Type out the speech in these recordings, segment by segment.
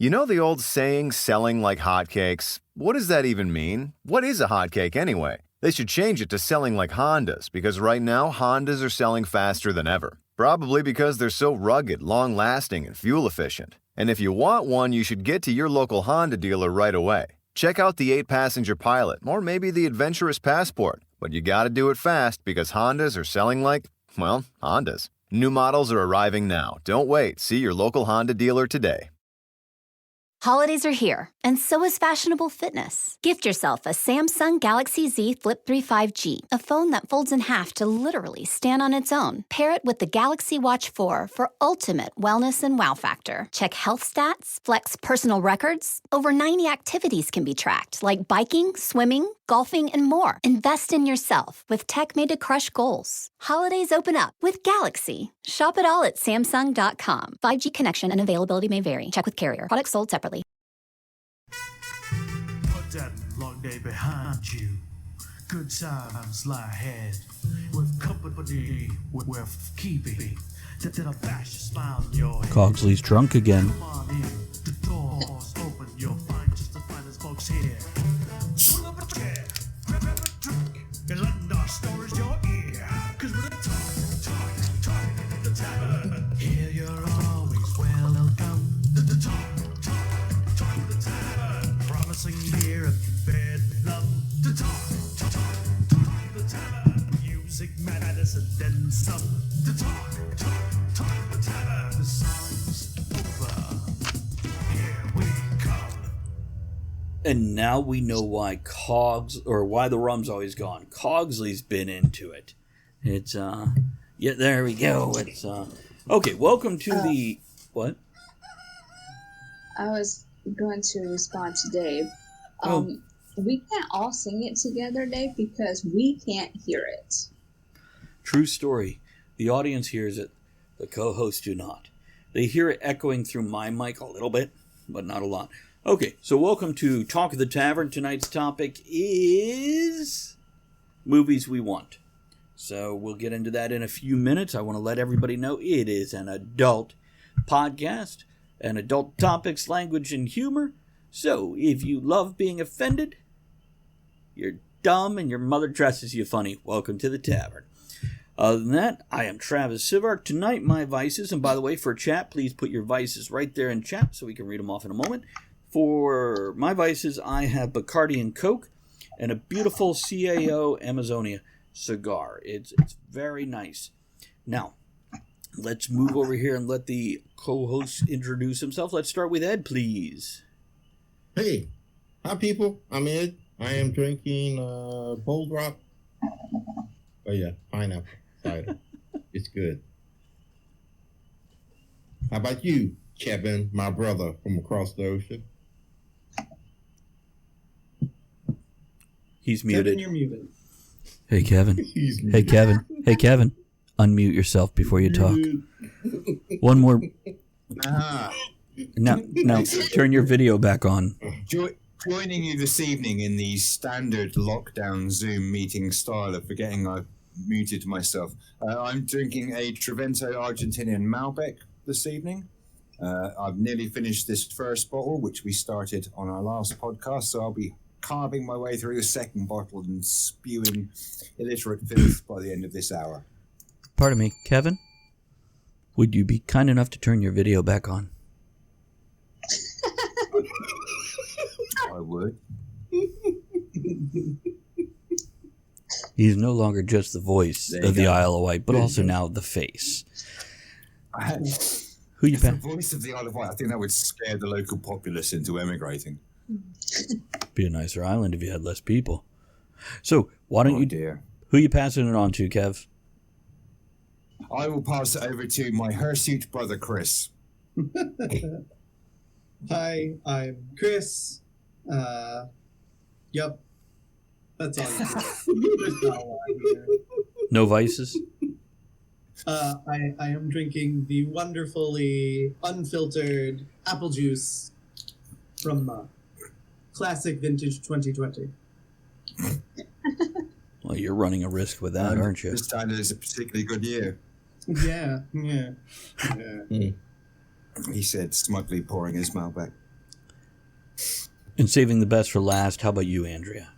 You know the old saying, selling like hotcakes? What does that even mean? What is a hotcake anyway? They should change it to selling like Hondas, because right now Hondas are selling faster than ever. Probably because they're so rugged, long-lasting, and fuel-efficient. And if you want one, you should get to your local Honda dealer right away. Check out the 8-passenger Pilot, or maybe the adventurous Passport. But you gotta do it fast, because Hondas are selling like, well, Hondas. New models are arriving now. Don't wait. See your local Honda dealer today. Holidays are here, and so is fashionable fitness. Gift yourself a Samsung Galaxy Z Flip 3 5G, a phone that folds in half to literally stand on its own. Pair it with the Galaxy Watch 4 for ultimate wellness and wow factor. Check health stats, flex personal records. Over 90 activities can be tracked, like biking, swimming, golfing, and more. Invest in yourself with tech made to crush goals. Holidays open up with Galaxy. Shop it all at Samsung.com. 5G connection and availability may vary. Check with carrier. Products sold separately. Put that long day behind you. Good times lie ahead. With company worth keeping. That a bash smile on your head. Cogsley's drunk again. Come on in. The doors open. You'll find just the finest folks here. Pull up a chair. Grab a drink. And lend our stories your ear. Cause we're the talk at the tavern. Here you're always welcome. The talk at the tavern. Promising beer and bedlam. The talk at the tavern. Music, madness, and then some. The talk at the tavern. The song's over. Here we come. And now we know why why the rum's always gone. Cogsley's been into it. It's, yeah, there we go. It's, okay, welcome to the, what? I was going to respond to Dave. We can't all sing it together, Dave, because we can't hear it. True story. The audience hears it. The co-hosts do not. They hear it echoing through my mic a little bit, but not a lot. Okay, so welcome to Talk of the Tavern. Tonight's topic is movies we want. So we'll get into that in a few minutes. I want to let everybody know it is an adult podcast, and adult topics, language, and humor. So if you love being offended, you're dumb, and your mother dresses you funny, welcome to the tavern. Other than that, I am Travis Sivart. Tonight, my vices, and by the way, for chat, please put your vices right there in chat so we can read them off in a moment. For my vices, I have Bacardi and Coke and a beautiful CAO Amazonia cigar. It's very nice. Now, let's move over here and let the co-host introduce himself. Let's start with Ed, please. Hey, hi people. I'm Ed. I am drinking Bold Rock. Oh yeah, pineapple cider. It's good. How about you, Kevin, my brother from across the ocean? He's muted. Kevin, you're muted. Hey, Kevin. Hey, Kevin. Hey, Kevin. Unmute yourself before you talk. One more. Now, turn your video back on. Joining you this evening in the standard lockdown Zoom meeting style of forgetting I've muted myself. I'm drinking a Trevento Argentinian Malbec this evening. I've nearly finished this first bottle, which we started on our last podcast, so I'll be carving my way through the second bottle and spewing illiterate filth by the end of this hour. Pardon me, Kevin? Would you be kind enough to turn your video back on? I would. He's no longer just the voice of the Isle of Wight, but also now the face. Who you the paying? voice of the Isle of Wight. I think that would scare the local populace into emigrating. Be a nicer island if you had less people. So why don't Dear. Who you passing it on to, Kev? I will pass it over to my hirsute brother, Chris. Hi, I'm Chris. Yep. That's all you There's not a lot here. No vices? I am drinking the wonderfully unfiltered apple juice from Classic Vintage 2020. Well, you're running a risk with that, aren't you? This time it is a particularly good year. Yeah. He said, smugly pouring his Malbec. And saving the best for last, how about you, Andrea?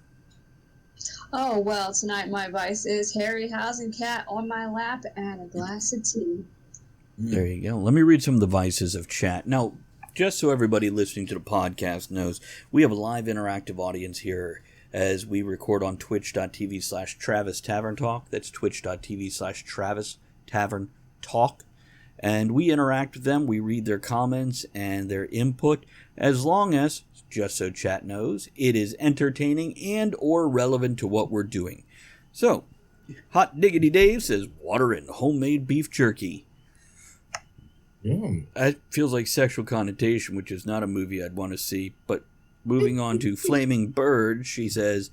Oh, well, tonight my vice is Harryhausen cat on my lap and a glass of tea. There you go. Let me read some of the vices of chat. Now, just so everybody listening to the podcast knows, we have a live interactive audience here as we record on twitch.tv/Travis Tavern Talk. That's twitch.tv/Travis Tavern Talk. And we interact with them. We read their comments and their input, as long as, just so chat knows, it is entertaining and or relevant to what we're doing. So, Hot Diggity Dave says, water and homemade beef jerky. That feels like sexual connotation, which is not a movie I'd want to see. But moving on to Flaming Bird, she says,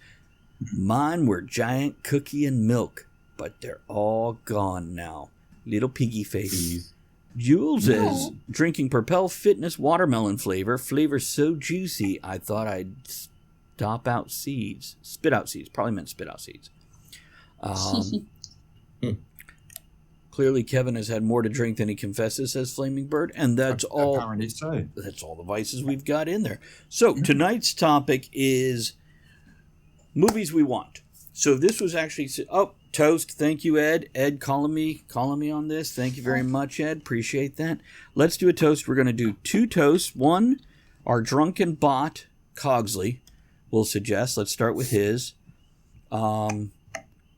mine were giant cookie and milk, but they're all gone now. Little piggy face. Jules says, drinking Propel Fitness watermelon flavor. Flavor so juicy, I thought I'd spit out seeds. Probably meant spit out seeds. Clearly, Kevin has had more to drink than he confesses, says Flaming Bird, and that's all. Apparently so. That's all the vices we've got in there. So tonight's topic is movies we want. So this was actually toast. Thank you, Ed. Ed calling me on this. Thank you very much, Ed. Appreciate that. Let's do a toast. We're going to do 2 toasts. One, our drunken bot Cogsley will suggest. Let's start with his.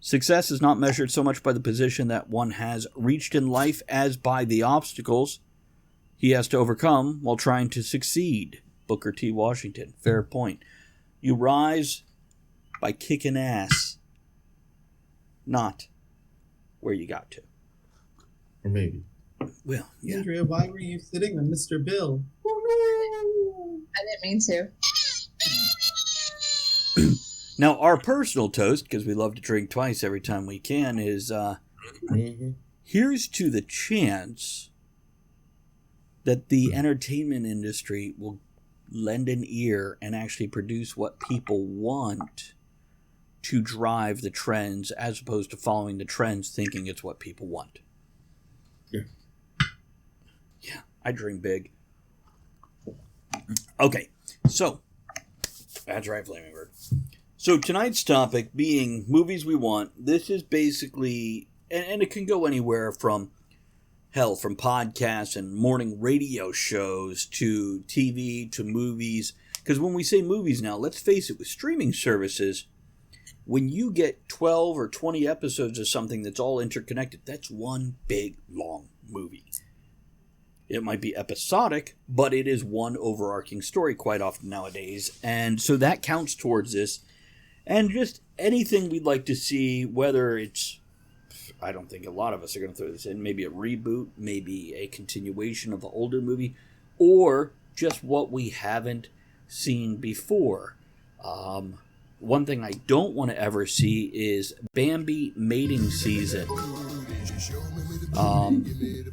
Success is not measured so much by the position that one has reached in life as by the obstacles he has to overcome while trying to succeed. Booker T. Washington. Fair point. You rise by kicking ass, not where you got to. Or maybe. Well, yeah. Andrea, why were you sitting on Mr. Bill? I didn't mean to. Now, our personal toast, because we love to drink twice every time we can, is here's to the chance that the entertainment industry will lend an ear and actually produce what people want to drive the trends, as opposed to following the trends thinking it's what people want. Yeah, I dream big. Okay, so that's right, Flaming Bird. So tonight's topic being movies we want. This is basically, and it can go anywhere from podcasts and morning radio shows to TV to movies. Because when we say movies now, let's face it, with streaming services, when you get 12 or 20 episodes of something that's all interconnected, that's one big, long movie. It might be episodic, but it is one overarching story quite often nowadays. And so that counts towards this. And just anything we'd like to see, whether it's, I don't think a lot of us are going to throw this in, maybe a reboot, maybe a continuation of an older movie, or just what we haven't seen before. One thing I don't want to ever see is Bambi mating season.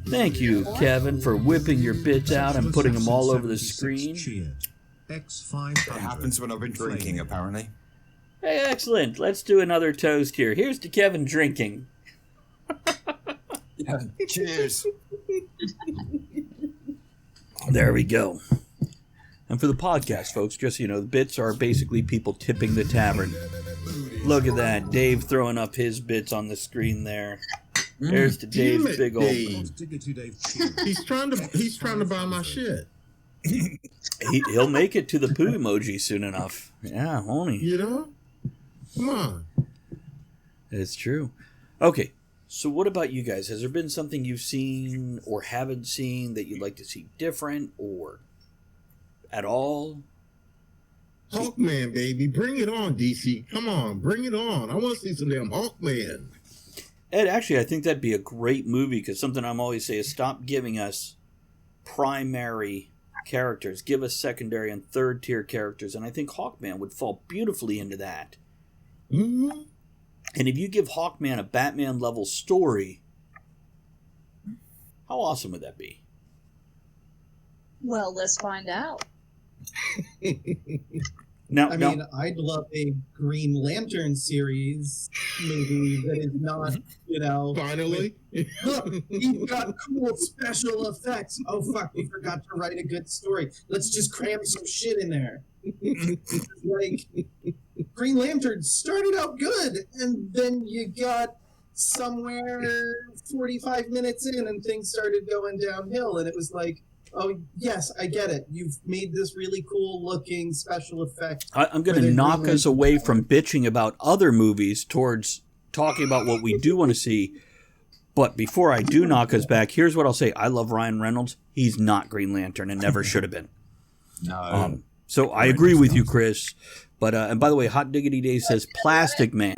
Thank you, Kevin, for whipping your bits out and putting them all over the screen. It happens when I've been drinking, apparently. Hey, excellent. Let's do another toast here. Here's to Kevin drinking. Yeah, cheers. There we go. And for the podcast, folks, just so you know, the bits are basically people tipping the tavern. Look at that. Dave throwing up his bits on the screen there. There's to Dave's big old... He's trying to buy my shit. He'll make it to the poo emoji soon enough. Yeah, won't he? You know? Come on. It's true. Okay, so what about you guys? Has there been something you've seen or haven't seen that you'd like to see different or at all? Hawkman, baby. Bring it on, DC. Come on, bring it on. I want to see some damn Hawkman. Ed, actually, I think that'd be a great movie, because something I'm always say is stop giving us primary characters. Give us secondary and third tier characters, and I think Hawkman would fall beautifully into that. Mm-hmm. And if you give Hawkman a Batman level story, how awesome would that be? Well, let's find out. Now, I mean, I'd love a Green Lantern series movie that is not, Finally. look, he's got cool special effects. Oh, fuck, we forgot to write a good story. Let's just cram some shit in there. Like, Green Lantern started out good, and then you got somewhere 45 minutes in, and things started going downhill, and it was like, oh, yes, I get it. You've made this really cool-looking special effect. I'm going to knock us away from bitching about other movies towards talking about what we do want to see. But before I do knock us back, here's what I'll say. I love Ryan Reynolds. He's not Green Lantern and never should have been. No. So I agree with you, Chris. But and by the way, Hot Diggity Day says Plastic Man.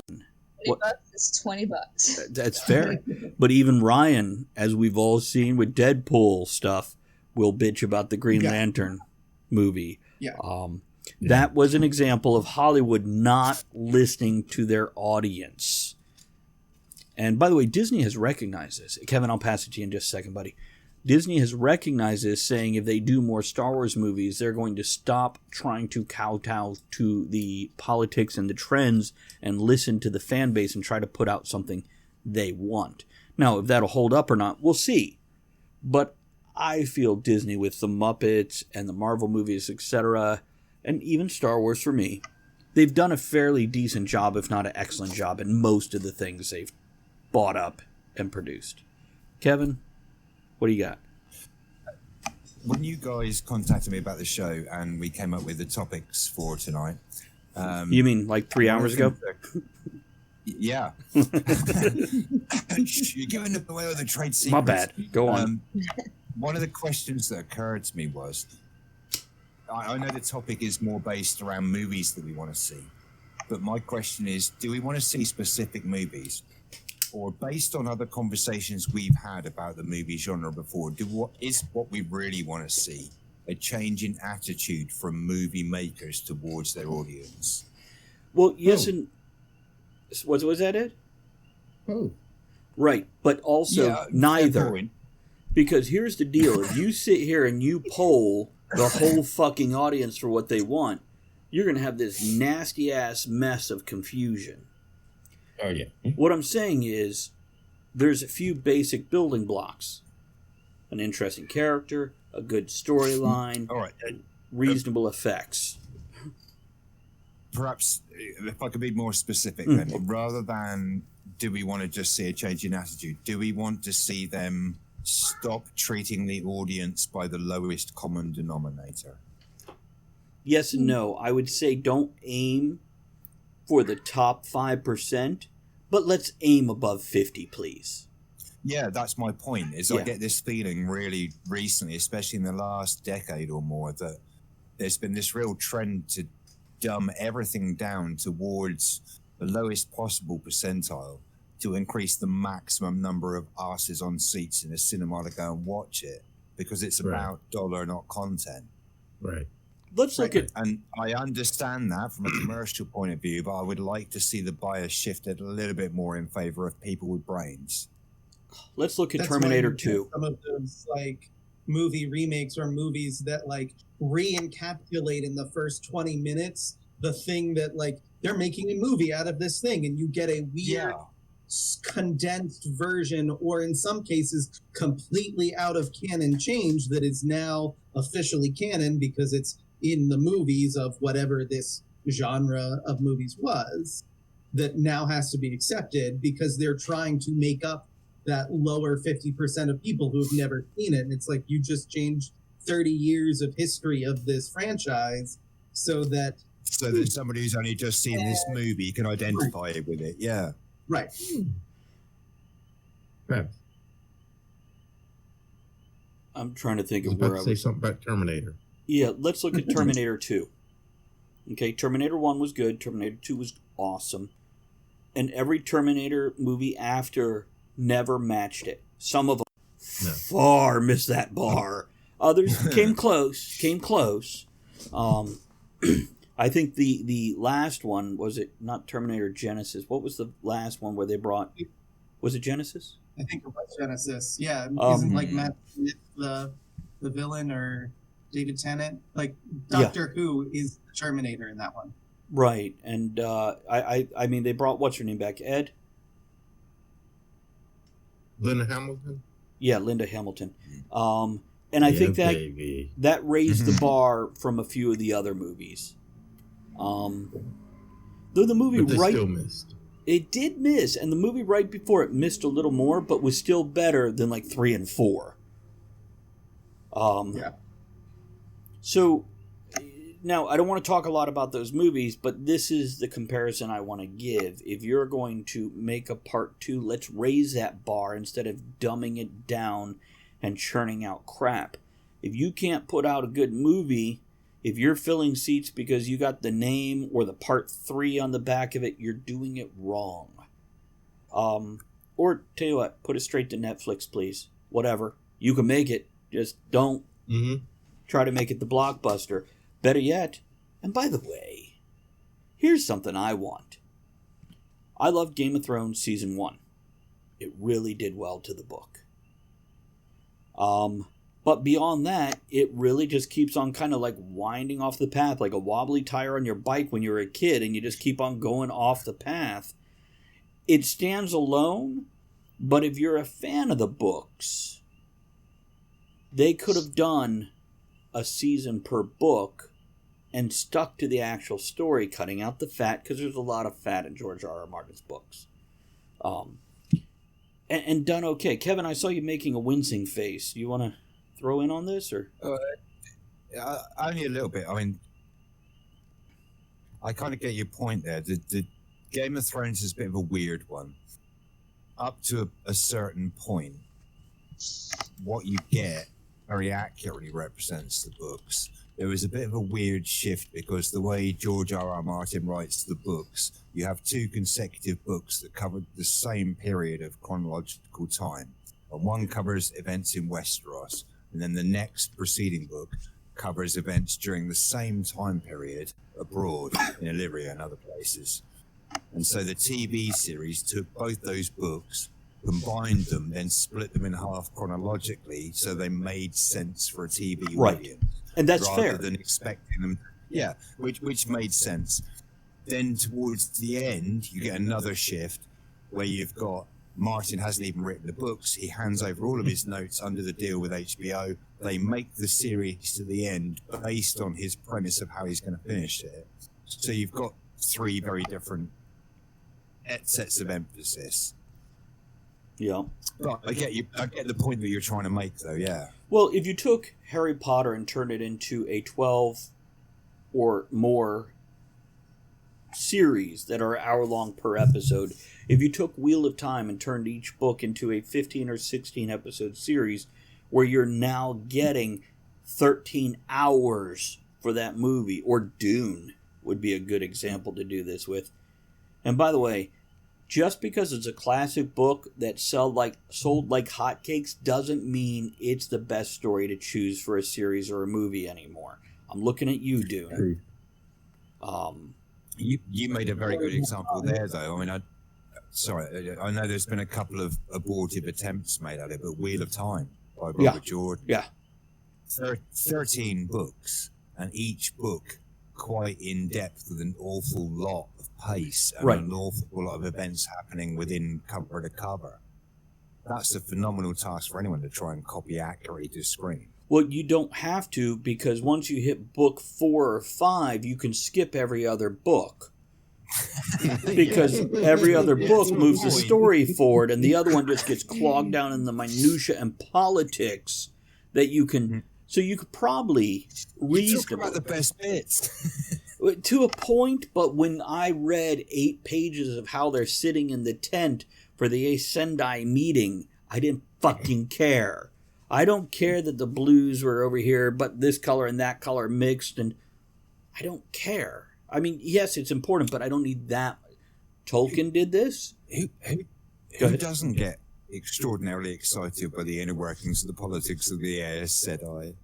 $20 is $20. That's fair. But even Ryan, as we've all seen with Deadpool stuff, will bitch about the Green Lantern movie. Yeah. That was an example of Hollywood not listening to their audience. And by the way, Disney has recognized this. Kevin, I'll pass it to you in just a second, buddy. Disney has recognized this, saying if they do more Star Wars movies, they're going to stop trying to kowtow to the politics and the trends and listen to the fan base and try to put out something they want. Now, if that'll hold up or not, we'll see. But I feel Disney with the Muppets and the Marvel movies, etc., and even Star Wars for me, they've done a fairly decent job, if not an excellent job, in most of the things they've bought up and produced. Kevin, what do you got? When you guys contacted me about the show and we came up with the topics for tonight... you mean like 3 hours ago? Yeah. You're giving away all the trade secrets. My bad. Go on. One of the questions that occurred to me was, I know the topic is more based around movies that we want to see, but my question is, do we want to see specific movies? Or based on other conversations we've had about the movie genre before, what we really want to see a change in attitude from movie makers towards their audience? Well, yes, and was that it? Oh. Right, but also neither. Because here's the deal. If you sit here and you poll the whole fucking audience for what they want, you're going to have this nasty-ass mess of confusion. Oh, yeah. What I'm saying is there's a few basic building blocks. An interesting character, a good storyline, all right, reasonable effects. Perhaps, if I could be more specific then, rather than do we want to just see a change in attitude, do we want to see them stop treating the audience by the lowest common denominator? Yes and no. I would say don't aim for the top 5%, but let's aim above 50, please. Yeah, that's my point. I get this feeling really recently, especially in the last decade or more, that there's been this real trend to dumb everything down towards the lowest possible percentile to increase the maximum number of asses on seats in a cinema to go and watch it, because it's about dollar, not content. Right. Let's look at... And I understand that from a commercial point of view, but I would like to see the bias shifted a little bit more in favor of people with brains. Let's look at Terminator 2. Some of those, like, movie remakes or movies that, like, re-encapsulate in the first 20 minutes the thing that, like, they're making a movie out of this thing, and you get a weird... condensed version, or in some cases completely out of canon change that is now officially canon because it's in the movies of whatever this genre of movies was, that now has to be accepted because they're trying to make up that lower 50% of people who've never seen it. And it's like, you just changed 30 years of history of this franchise so that somebody who's only just seen this movie can identify with it. Yeah. Right. I'm trying to think I was of where about to say something about Terminator. Yeah, let's look at Terminator 2. Okay, Terminator 1 was good. Terminator 2 was awesome. And every Terminator movie after never matched it. Some of them far missed that bar. Others came close. I think the last one, was it not Terminator Genesis? What was the last one where they brought... Was it Genesis? I think it was Genesis. Yeah, isn't like Matt Smith the villain, or David Tennant. Like Yeah. Doctor Who is Terminator in that one. Right, and I mean, they brought what's her name back, Ed? Linda Hamilton. Yeah, Linda Hamilton. And I think that baby. that raised the bar from a few of the other movies. Though the movie But they still missed. it did miss, and the movie right before it missed a little more, but was still better than like 3 and 4. Yeah. So now I don't want to talk a lot about those movies, but this is the comparison I want to give. If you're going to make a part 2, let's raise that bar instead of dumbing it down and churning out crap. If you can't put out a good movie, if you're filling seats because you got the name or the part 3 on the back of it, you're doing it wrong. Or tell you what, put it straight to Netflix, please. Whatever. You can make it. Just don't try to make it the blockbuster. Better yet, and by the way, here's something I want. I loved Game of Thrones Season 1. It really did well to the book. But beyond that, it really just keeps on kind of like winding off the path, like a wobbly tire on your bike when you were a kid, and you just keep on going off the path. It stands alone, but if you're a fan of the books, they could have done a season per book and stuck to the actual story, cutting out the fat, because there's a lot of fat in George R.R. Martin's books. And done okay. Kevin, I saw you making a wincing face. You want to throw in on this, or? Only a little bit. I mean, I kind of get your point there. The Game of Thrones is a bit of a weird one. Up to a certain point, what you get very accurately represents the books. There was a bit of a weird shift because the way George R.R. Martin writes the books, you have 2 consecutive books that cover the same period of chronological time. And one covers events in Westeros, and then the next preceding book covers events during the same time period abroad in Illyria and other places. And so the TV series took both those books, combined them, then split them in half chronologically so they made sense for a TV Right. audience. And that's rather fair. than expecting them. Yeah, which made sense. Then towards the end, you get another shift where you've got Martin hasn't even written the books. He hands over all of his notes under the deal with HBO. They make the series to the end based on his premise of how he's going to finish it. So you've got 3 very different sets of emphasis. Yeah. But I get the point that you're trying to make, though. Yeah. Well, if you took Harry Potter and turned it into a 12 or more series that are hour-long per episode, if you took Wheel of Time and turned each book into a 15 or 16 episode series where you're now getting 13 hours for that movie, or Dune would be a good example to do this with. And by the way, just because it's a classic book that sold like hotcakes doesn't mean it's the best story to choose for a series or a movie anymore. I'm looking at you, Dune. You made a very good example there, though. I mean, I know there's been a couple of abortive attempts made at it, but Wheel of Time by Robert Jordan. Yeah. 13 books, and each book quite in depth with an awful lot of pace and an awful lot of events happening within cover to cover. That's a phenomenal task for anyone to try and copy accurately to screen. Well, you don't have to, because once you hit book 4 or 5, you can skip every other book. Because every other book moves the story forward, and the other one just gets clogged down in the minutia and politics that you can. So you could probably reasonably about the best bits. to a point, but when I read 8 pages of how they're sitting in the tent for the Aes Sedai meeting, I didn't fucking care. I don't care that the blues were over here, but this color and that color mixed, and I don't care. I mean, yes, it's important, but I don't need that. Tolkien did this. Who doesn't get extraordinarily excited by the inner workings of the politics of the Aes Sedai?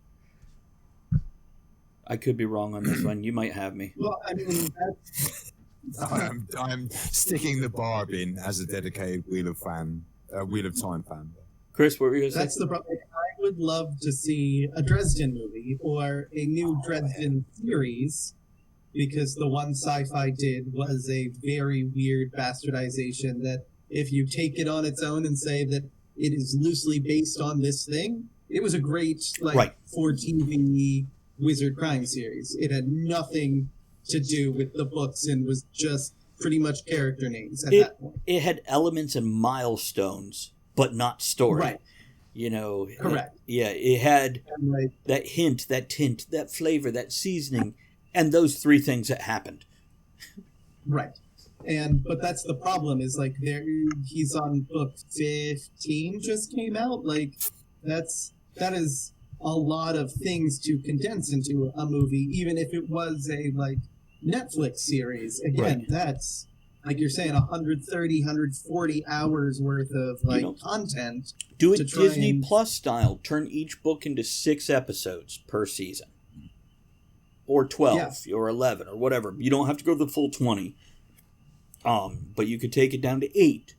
I could be wrong on this one. You might have me. Well, I mean, I'm sticking the barb in as a dedicated Wheel of Time fan. Chris, what were you going to say? that's the problem. would love to see a Dresden movie or a new Dresden series, because the one Sci-Fi did was a very weird bastardization that if you take it on its own and say that it is loosely based on this thing, it was a great for TV wizard crime series. It had nothing to do with the books and was just pretty much character names at that point. It had elements and milestones, but not story. Right. You know, correct. It had that hint, that tint, that flavor, that seasoning, and those three things that happened. Right. But that's the problem, is like he's on book 15 just came out. Like that is a lot of things to condense into a movie, even if it was a Netflix series. Again, that's like you're saying 130, 140 hours worth of content. Do it Disney Plus style. Turn each book into 6 episodes per season. Or 12 or 11 or whatever. You don't have to go the full 20. But you could take it down to 8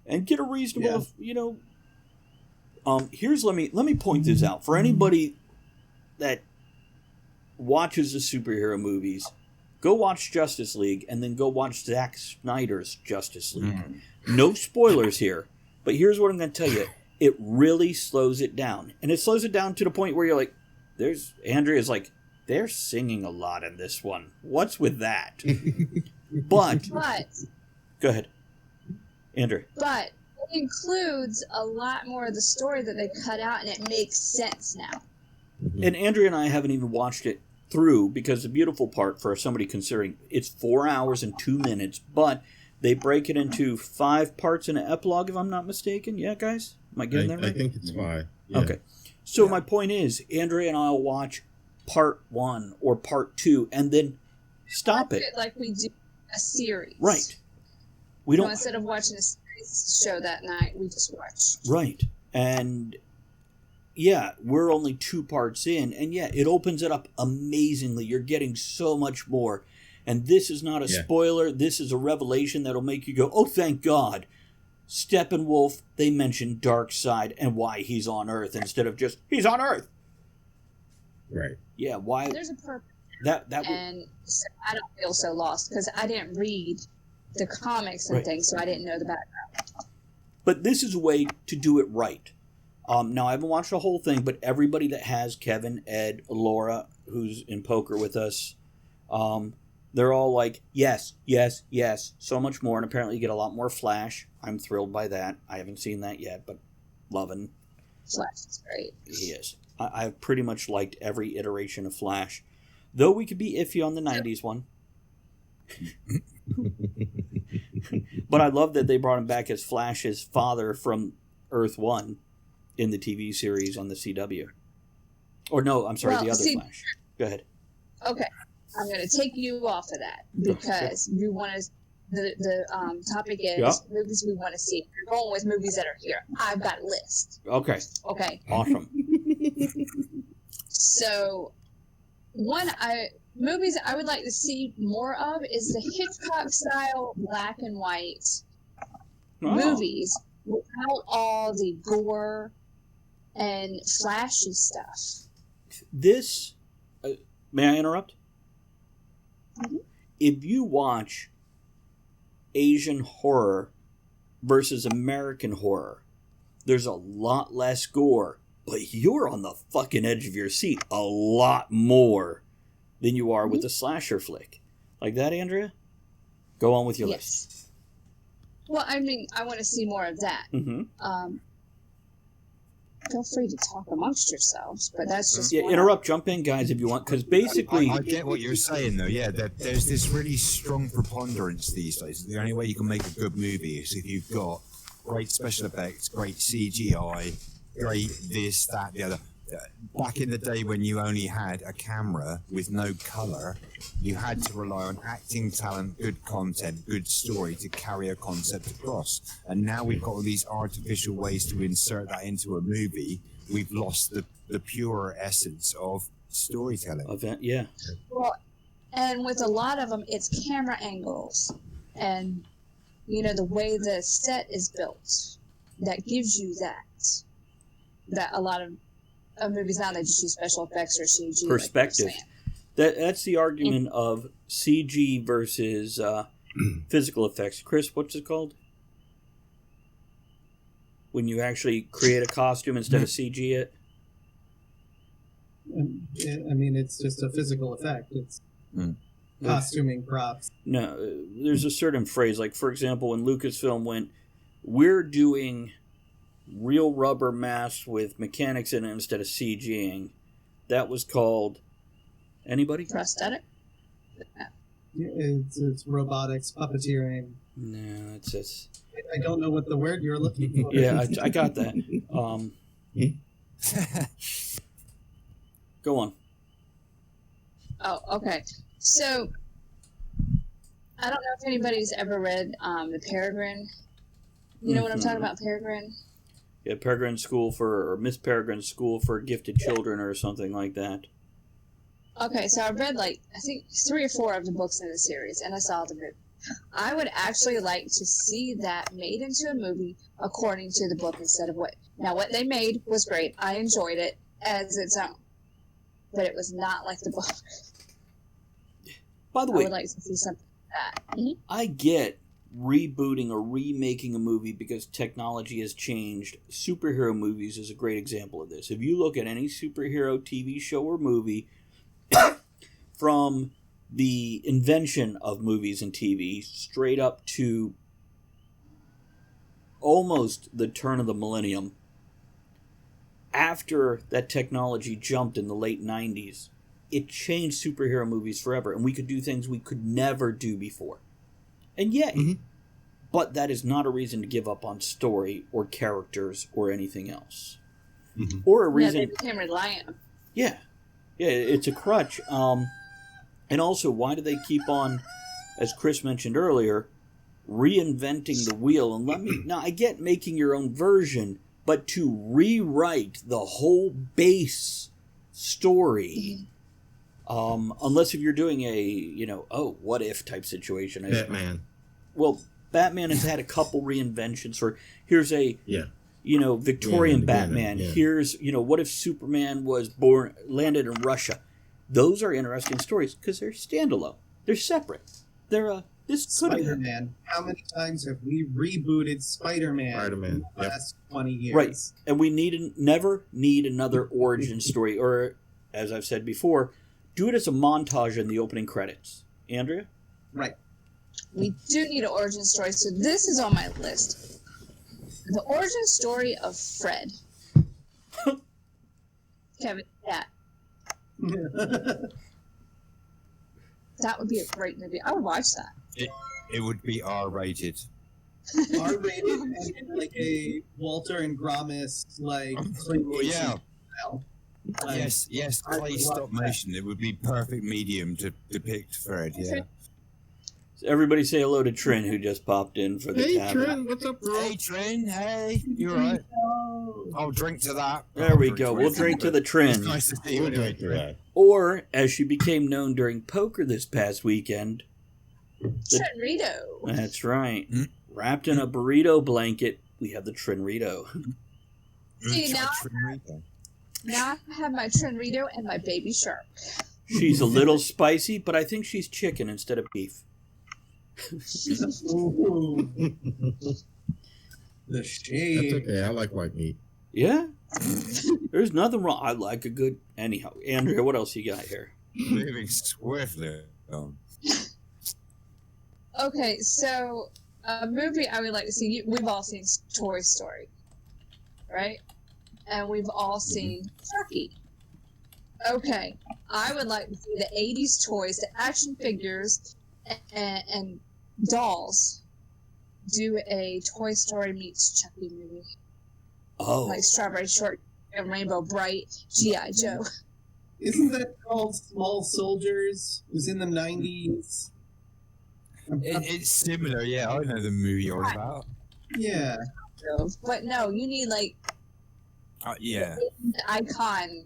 and get a reasonable, let me point this out for anybody that watches the superhero movies. Go watch Justice League and then go watch Zack Snyder's Justice League. No spoilers here, but here's what I'm going to tell you. It really slows it down. And it slows it down to the point where you're like, Andrea's like, they're singing a lot in this one. What's with that? But go ahead, Andrea. But it includes a lot more of the story that they cut out, and it makes sense now. And Andrea and I haven't even watched it through, because the beautiful part for somebody considering it's 4 hours and 2 minutes, but they break it into 5 parts in an epilogue, if I'm not mistaken. Yeah, guys? Am I getting that right? I think it's 5. Yeah. Okay. So my point is, Andrea and I will watch part 1 or part 2 and then stop it. Like we do a series. Right. We don't. Instead of watching a series show that night, we just watch. Right. And yeah, we're only 2 parts in, and yeah, it opens it up amazingly. You're getting so much more. And this is not a spoiler. This is a revelation that'll make you go, oh, thank God. Steppenwolf, they mentioned Darkseid and why he's on Earth instead of just, he's on Earth. Right. Yeah, why? There's a purpose. And so I don't feel so lost, because I didn't read the comics and things, so I didn't know the background. But this is a way to do it right. Now, I haven't watched the whole thing, but everybody that has Kevin, Ed, Laura, who's in poker with us, they're all like, yes, yes, yes, so much more. And apparently you get a lot more Flash. I'm thrilled by that. I haven't seen that yet, but loving. Flash is great. He is. I've pretty much liked every iteration of Flash. Though we could be iffy on the 90s one. But I love that they brought him back as Flash's father from Earth 1 in the TV series on the CW. Or no, I'm sorry, the other Flash. Go ahead. Okay. I'm going to take you off of that, because you want to... The topic is movies we want to see. You're going with movies that are here. I've got a list. Okay. Awesome. So, movies I would like to see more of is the Hitchcock style black and white movies without all the gore and flashy stuff. This, may I interrupt? Mm-hmm. If you watch Asian horror versus American horror, there's a lot less gore, but you're on the fucking edge of your seat a lot more than you are with a slasher flick. Like that, Andrea? Go on with your list. Well, I mean, I want to see more of that. Mm-hmm. Feel free to talk amongst yourselves, but that's just interrupt, jump in, guys, if you want, because basically... I get what you're saying, though, that there's this really strong preponderance these days. The only way you can make a good movie is if you've got great special effects, great CGI, great this, that, the other. Back in the day when you only had a camera with no colour, you had to rely on acting talent, good content, good story to carry a concept across. And now we've got all these artificial ways to insert that into a movie. We've lost the pure essence of storytelling. Well, and with a lot of them, it's camera angles and, the way the set is built that gives you that a lot of of movies now, they just use special effects or CG. Perspective. Like That's the argument of CG versus physical effects. Chris, what's it called? When you actually create a costume instead of CG it? I mean, it's just a physical effect. It's costuming props. No, there's a certain phrase. Like, for example, when Lucasfilm went, we're doing real rubber masks with mechanics in it instead of CGing. That was called... Anybody? prosthetic. It's robotics, puppeteering. No, it's just... I don't know what the word you're looking for. Yeah, I got that. Go on. Oh, okay. So, I don't know if anybody's ever read the Peregrine. You know what I'm talking about, Peregrine? Yeah, Peregrine School for, or Miss Peregrine School for Gifted Children or something like that. Okay, so I've read, like, I think 3 or 4 of the books in the series, and I saw the movie. I would actually like to see that made into a movie according to the book instead of what... Now, what they made was great. I enjoyed it as its own. But it was not like the book. By the I way, would like to see something like that. Mm-hmm. I get rebooting or remaking a movie because technology has changed. Superhero movies is a great example of this. If you look at any superhero TV show or movie from the invention of movies and TV straight up to almost the turn of the millennium, after that technology jumped in the late 90s, it changed superhero movies forever, and we could do things we could never do before. And yay! Mm-hmm. But that is not a reason to give up on story or characters or anything else. Mm-hmm. Or a reason... Yeah, they became reliant. Yeah. Yeah, it's a crutch. And also, why do they keep on, as Chris mentioned earlier, reinventing the wheel? And let me... Now, I get making your own version... But to rewrite the whole base story, unless if you're doing a, what if type situation. Batman. Well, Batman has had a couple reinventions for, here's a, Victorian Batman. Yeah. Here's, what if Superman was landed in Russia? Those are interesting stories because they're standalone. They're separate. They're, Spider-Man. How many times have we rebooted Spider-Man in the last 20 years? Right. And we never need another origin story. Or, as I've said before, do it as a montage in the opening credits. Andrea? Right. We do need an origin story, so this is on my list. The origin story of Fred. Kevin, that. That would be a great movie. I would watch that. It would be R-rated. R-rated and like a Walter and Gromit style. Yes, clay stop motion. It would be perfect medium to depict Fred. Yeah. So everybody say hello to Trin, who just popped in for the tavern. Trin, what's up, bro? Hey, Trin. Hey, you alright? I'll drink to that. There we go. We'll drink to the Trin. It's nice to see you. We'll drink to that. Or, as she became known during poker this past weekend, Trinrito. That's right. Wrapped in a burrito blanket, we have the Trinrito. See, now I have my Trinrito and my baby shark. She's a little spicy, but I think she's chicken instead of beef. The shade. That's okay. I like white meat. Yeah? There's nothing wrong. I like a good... Anyhow, Andrea, what else you got here? Moving swiftly. Okay, so a movie I would like to see. We've all seen Toy Story, right? And we've all seen Chucky. Okay, I would like to see the 80s toys, the action figures, and dolls do a Toy Story meets Chucky movie. Oh. Like Strawberry Short and Rainbow Bright, G.I. Joe. Isn't that called Small Soldiers? It was in the 90s. It's similar, yeah. I know the movie you're on about. Yeah. But no, you need like yeah. icon.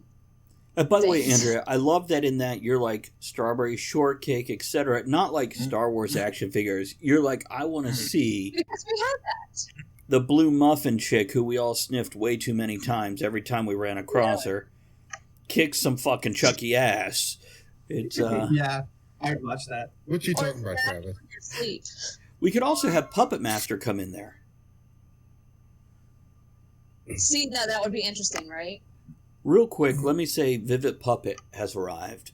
By the way, Andrea, I love that in that you're like Strawberry Shortcake, etc. Not like Star Wars action figures. You're like, I want to see because we have that. The blue muffin chick who we all sniffed way too many times every time we ran across her. kicks some fucking Chucky ass. It's Yeah, I'd watch that. What you Or talking about, that Travis? in your sleep. We could also have Puppet Master come in there. See, now that would be interesting, right? Real quick, let me say Vivid Puppet has arrived.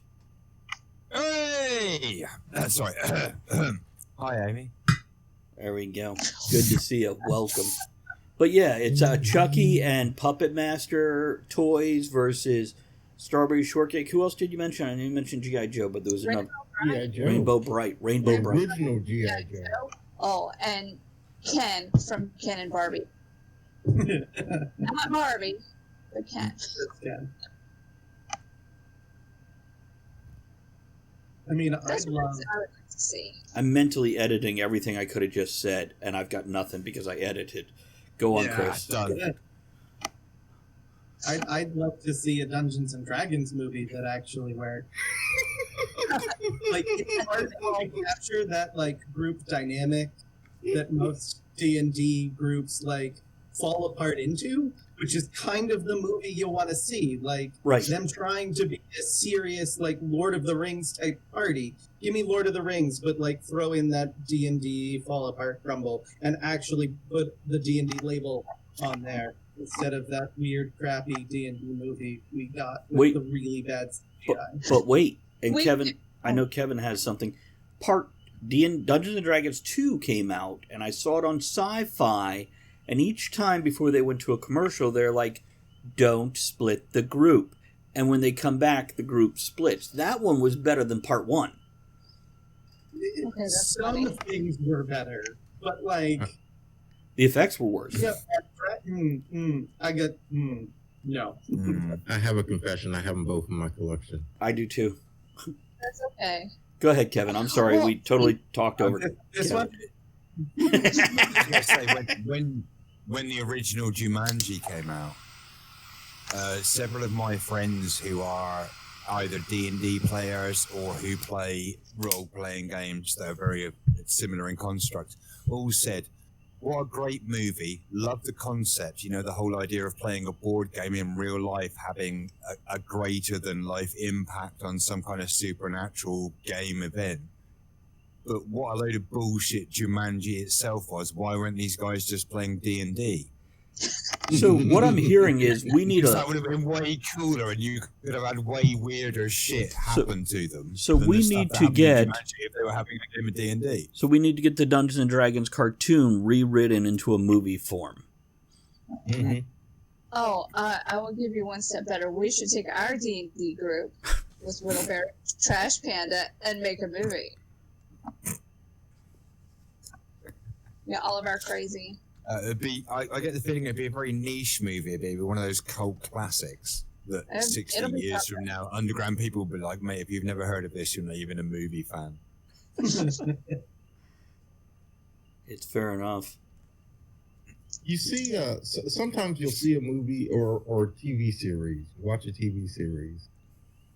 Hey! Sorry. Hi, Amy. There we go. Good to see you. Welcome. But yeah, it's Chucky and Puppet Master toys versus Strawberry Shortcake. Who else did you mention? I know you mentioned G.I. Joe, but there was another. G.I. Joe. Rainbow Bright. Rainbow The Bright. original G.I. Joe. Oh, and Ken from Ken and Barbie. Not Barbie, but Ken. Yeah. I mean, That's I'd what love. I would like to see. I'm mentally editing everything I could have just said, and I've got nothing because I edited. Go on, Yeah, Chris. done. I'd love to see a Dungeons and Dragons movie that actually worked. Like, it's hard to capture that like group dynamic that most D&D groups like fall apart into, which is kind of the movie you want to see. Like, Right. them trying to be a serious like Lord of the Rings type party. Give me Lord of the Rings, but like throw in that D&D fall apart crumble and actually put the D&D label on there instead of that weird crappy D&D movie we got with Wait. the really bad CGI. But wait, and Wait. Kevin, I know Kevin has something. Dungeons and Dragons 2 came out, and I saw it on Sci-Fi, and each time before they went to a commercial, they're like, don't split the group. And when they come back, the group splits. That one was better than part 1. Okay, that's Some funny. things were better, but like, The effects were worse. yeah, I get no. I have a confession. I have them both in my collection. I do too. That's okay. Go ahead, Kevin. I'm sorry. Well, We totally talked over. This Kevin. one, I was gonna say, when the original Jumanji came out, several of my friends who are either D&D players or who play role-playing games that are very similar in construct all said, what a great movie, love the concept, the whole idea of playing a board game in real life having a greater than life impact on some kind of supernatural game event. But what a load of bullshit Jumanji itself was. Why weren't these guys just playing D&D? So what I'm hearing is we need Because that would have been way cooler, and you could have had way weirder shit happen to them. so than we the stuff need that to happened in get- Jumanji if they were having a game of D&D. So we need to get the Dungeons and Dragons cartoon rewritten into a movie form. Mm-hmm. Oh, I will give you one step better. We should take our D&D group with Little Bear, Trash Panda, and make a movie. Yeah, all of our crazy. I get the feeling it'd be a very niche movie. It'd be one of those cult classics that It'll 60 be years tough. from now, underground people will be like, mate, if you've never heard of this, you're not even a movie fan. It's fair enough. You see, sometimes you'll see a movie or TV series, watch a TV series,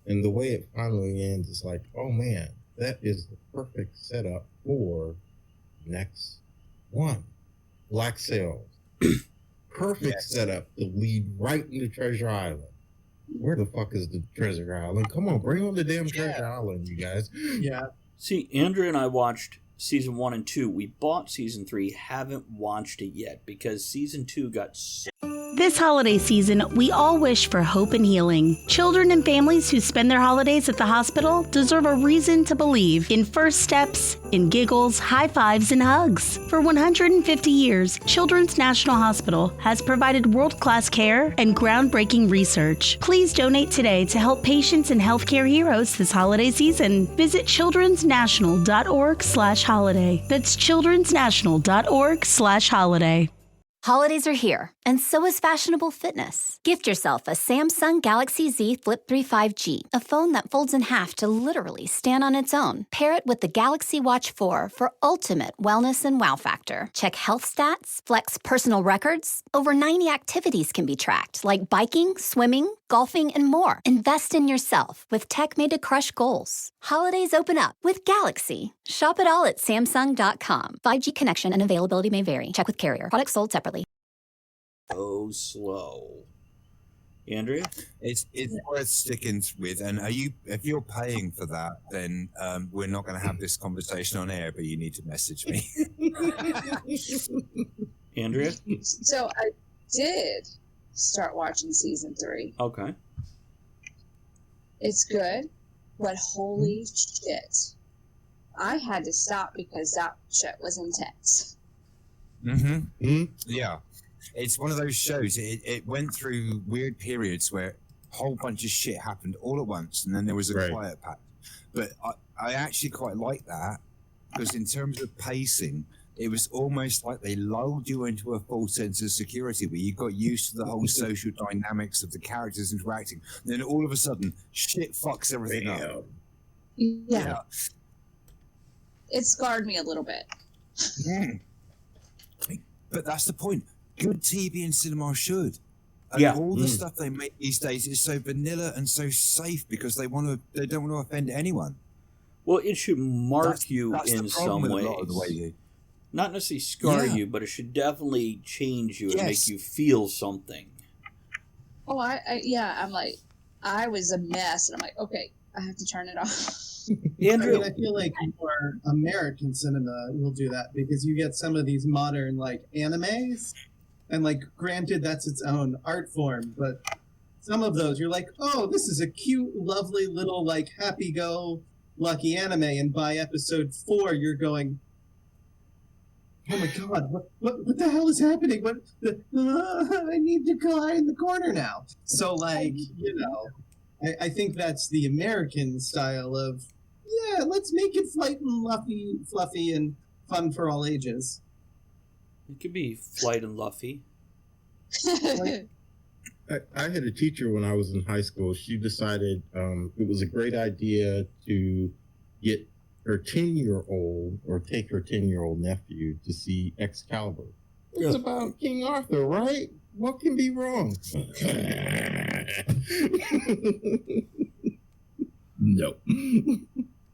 and the way it finally ends is like, oh man, that is the perfect setup for next one. Black Sails. Perfect setup to lead right into Treasure Island. Where the fuck is the Treasure Island? Come on, bring on the damn Treasure Island, you guys. yeah. See, Andrea and I watched season 1 and 2. We bought season 3, haven't watched it yet because season 2 got so This holiday season, we all wish for hope and healing. Children and families who spend their holidays at the hospital deserve a reason to believe in first steps, in giggles, high fives, and hugs. For 150 years, Children's National Hospital has provided world-class care and groundbreaking research. Please donate today to help patients and healthcare heroes this holiday season. Visit childrensnational.org/holiday. That's childrensnational.org/holiday. Holidays are here, and so is fashionable fitness. Gift yourself a Samsung Galaxy Z Flip 3 5G, a phone that folds in half to literally stand on its own. Pair it with the Galaxy Watch 4 for ultimate wellness and wow factor. Check health stats, flex personal records. Over 90 activities can be tracked, like biking, swimming, golfing, and more. Invest in yourself with tech made to crush goals. Holidays open up with Galaxy. Shop it all at Samsung.com. 5G connection and availability may vary. Check with carrier. Products sold separately. slow. Andrea? It's worth sticking with. And if you're paying for that, then we're not going to have this conversation on air. But you need to message me. Andrea? So I did start watching season 3. Okay. It's good, but holy shit. I had to stop because that shit was intense. Yeah. It's one of those shows. It went through weird periods where a whole bunch of shit happened all at once, and then there was a quiet patch. But I actually quite like that, because in terms of pacing, it was almost like they lulled you into a false sense of security where you got used to the whole social dynamics of the characters interacting. And then all of a sudden, shit fucks everything up. Yeah. It scarred me a little bit. But that's the point. Good TV and cinema should. And all the stuff they make these days is so vanilla and so safe because they don't want to offend anyone. Well, it should mark you in some ways. Not necessarily scar you, but it should definitely change you and make you feel something. Oh, I'm like, I was a mess, and I'm like, okay, I have to turn it off. Andrew, I feel like more American cinema will do that because you get some of these modern like animes, and like granted that's its own art form, but some of those you're like, oh, this is a cute, lovely little like happy-go-lucky anime, and by episode 4 you're going, oh my god, what the hell is happening? I need to hide in the corner now. So like, I think that's the American style of, let's make it light and fluffy and fun for all ages. It could be flight and luffy. I had a teacher when I was in high school. She decided it was a great idea to get her 10-year-old or take her 10-year-old nephew to see Excalibur. It's about King Arthur, right? What can be wrong? No.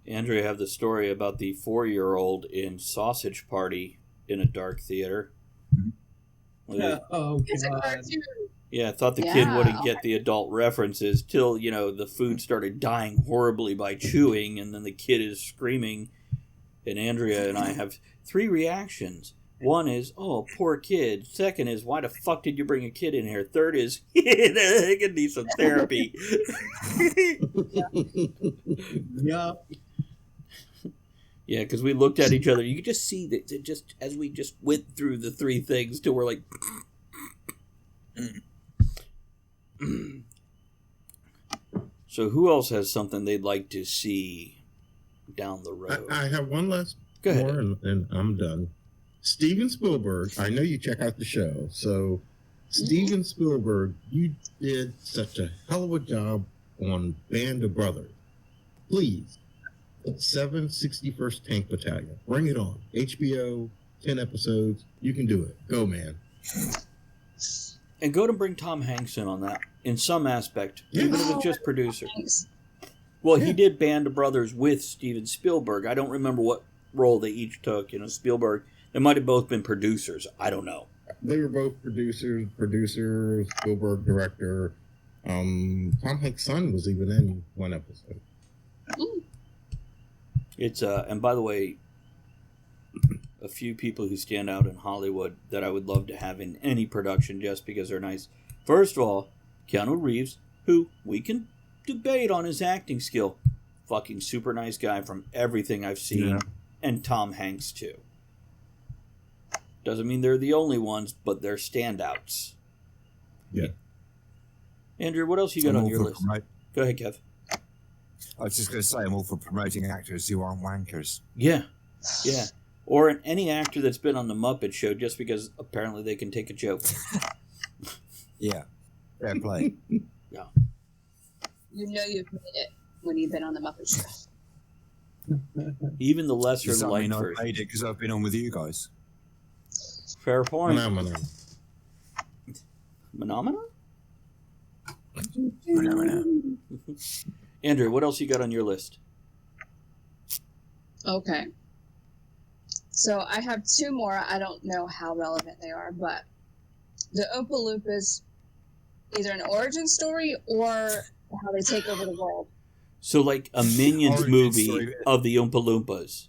Andrea have the story about the 4-year-old in Sausage Party in a dark theater. It's a cartoon. Yeah, I thought the kid wouldn't get the adult references till, the food started dying horribly by chewing, and then the kid is screaming, and Andrea and I have 3 reactions. One is, oh, poor kid. Second is, why the fuck did you bring a kid in here? Third is, they could need some therapy. Yeah. Yeah, because we looked at each other. You could just see that just as we just went through the 3 things till we're like... So who else has something they'd like to see down the road? I have one last Go ahead. more and I'm done. Steven Spielberg, I know you check out the show. So Steven Spielberg, you did such a hell of a job on Band of Brothers. Please, 761st Tank Battalion. Bring it on. HBO, 10 episodes. You can do it. Go, man. And go to bring Tom Hanks in on that, in some aspect, even if it's just producer. Well, he did Band of Brothers with Steven Spielberg. I don't remember what role they each took. Spielberg, they might have both been producers. I don't know. They were both producers, Spielberg director. Tom Hanks' son was even in one episode. It's and by the way, a few people who stand out in Hollywood that I would love to have in any production just because they're nice. First of all, Keanu Reeves, who we can debate on his acting skill. Fucking super nice guy from everything I've seen. Yeah. And Tom Hanks, too. Doesn't mean they're the only ones, but they're standouts. Yeah. Andrew, what else you got on your list? Go ahead, Kev. I was just going to say, I'm all for promoting actors who aren't wankers. Yeah. Yeah. Or any actor that's been on the Muppet Show just because apparently they can take a joke. Yeah. Fair play. Yeah. You've made it when you've been on the Muppet Show. Even the lesser liked version. I made it because I've been on with you guys. Fair point. Phenomena. Andrew, what else you got on your list? Okay. So I have 2 more. I don't know how relevant they are, but the Oompa Loompas either an origin story or how they take over the world. So, like a Minions Origin movie story. of the Oompa Loompas.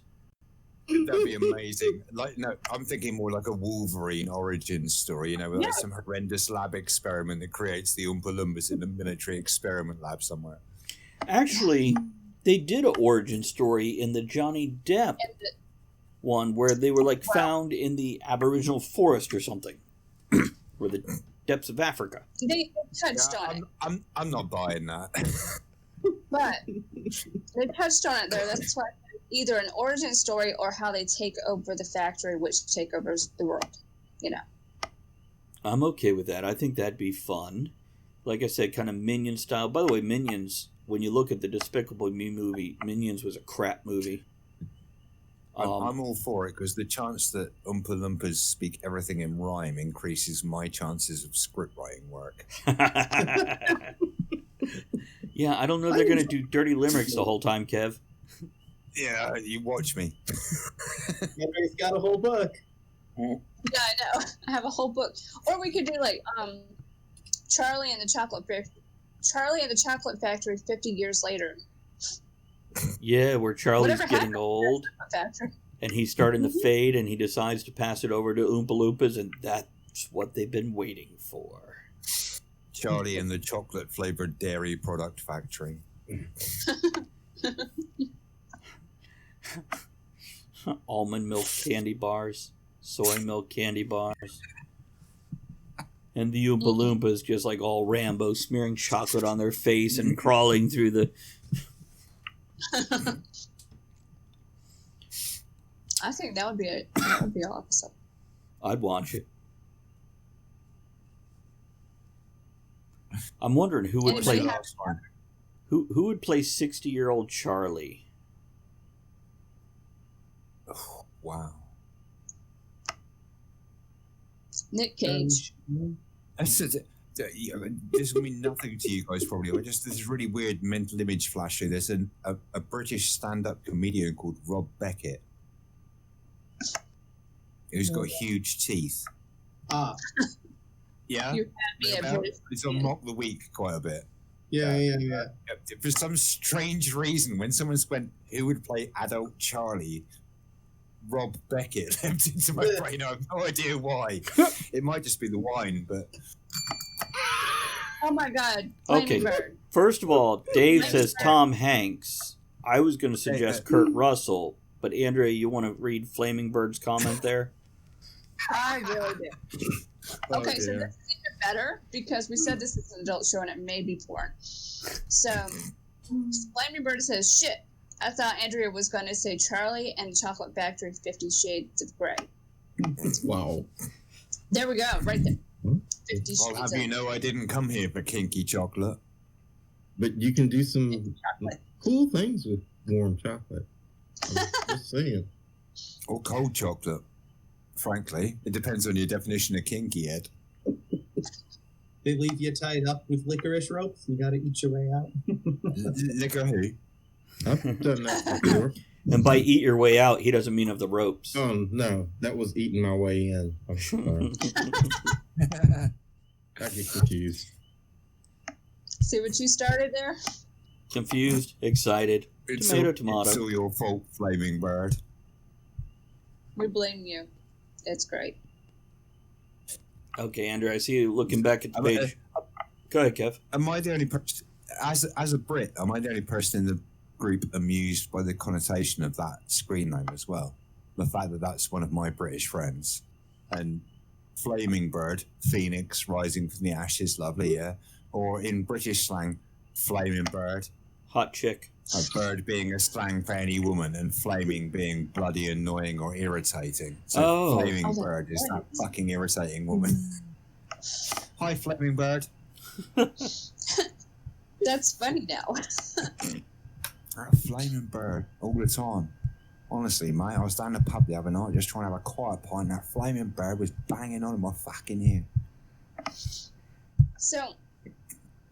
That'd be amazing. Like, no, I'm thinking more like a Wolverine origin story. You know, with like some horrendous lab experiment that creates the Oompa Loompas in a military experiment lab somewhere. Actually, they did an origin story in the Johnny Depp one where they were like found in the Aboriginal forest or something, or the depths of Africa. They touched on it. I'm not buying that. But they touched on it there. That's why either an origin story or how they take over the factory, which take over the world. You know. I'm okay with that. I think that'd be fun. Like I said, kind of Minion style. By the way, Minions, when you look at the Despicable Me movie, Minions was a crap movie. I'm all for it because the chance that Oompa Loompas speak everything in rhyme increases my chances of script writing work. Yeah, I don't know they're going to do dirty limericks the whole time, Kev. Yeah, you watch me. Andrea's got a whole book. Yeah, I know. I have a whole book. Or we could do like Charlie and the Chocolate Factory 50 years later. Yeah, where Charlie's Whatever getting happened to old, the Factory? and he's starting to fade, and he decides to pass it over to Oompa Loompas, and that's what they've been waiting for. Charlie and the chocolate flavored dairy product factory. Almond milk candy bars, soy milk candy bars. And the Oompa Loompas just like all Rambo, smearing chocolate on their face and crawling through the... I think that would be awesome. I'd watch it. I'm wondering who would play who would play 60-year-old Charlie. Oh, wow. Nick Cage. This will mean nothing to you guys probably. But just this really weird mental image flash here. There's a British stand-up comedian called Rob Beckett who's got huge teeth. Ah. Yeah? You had me at British. It's on Mock the Week quite a bit. Yeah. For some strange reason, when someone's went, who would play adult Charlie? Rob Beckett leapt into my brain. I have no idea why. It might just be the wine, but... Oh my God. Okay. Flaming Bird. First of all, Dave says Tom Hanks. I was going to suggest Kurt Russell, but Andrea, you want to read Flaming Bird's comment there? I really do. Okay, so this is even better because we said this is an adult show and it may be porn. So, Flaming Bird says, shit, I thought Andrea was going to say Charlie and the Chocolate Factory 50 Shades of Grey. Wow. There we go, right there. 50 I'll have you know I didn't come here for kinky chocolate. But you can do some cool things with warm chocolate. I'm just saying. Or cold chocolate, frankly. It depends on your definition of kinky, Ed. They leave you tied up with licorice ropes. You got to eat your way out. Liquor who? I've done that before. And by eat your way out, he doesn't mean of the ropes. Oh, no. That was eating my way in. I'm sorry. I get confused. See what you started there? Confused, excited, tomato. It's all your fault, Flaming Bird. We blame you. It's great. Okay, Andrew, I see you looking back at the page. Go ahead, Kev. Am I the only person, as a Brit, am I the only person in the group amused by the connotation of that screen name as well? The fact that that's one of my British friends. And Flaming Bird, Phoenix rising from the ashes, lovely, yeah? Or in British slang, Flaming Bird. Hot chick. A bird being a slang for any woman, and flaming being bloody annoying or irritating. So Flaming Bird is that fucking irritating woman. Hi, Flaming Bird. That's funny now. A Flaming Bird all the time. Honestly, mate, I was down the pub the other night just trying to have a quiet pint, and that Flaming Bird was banging on in my fucking ear. So,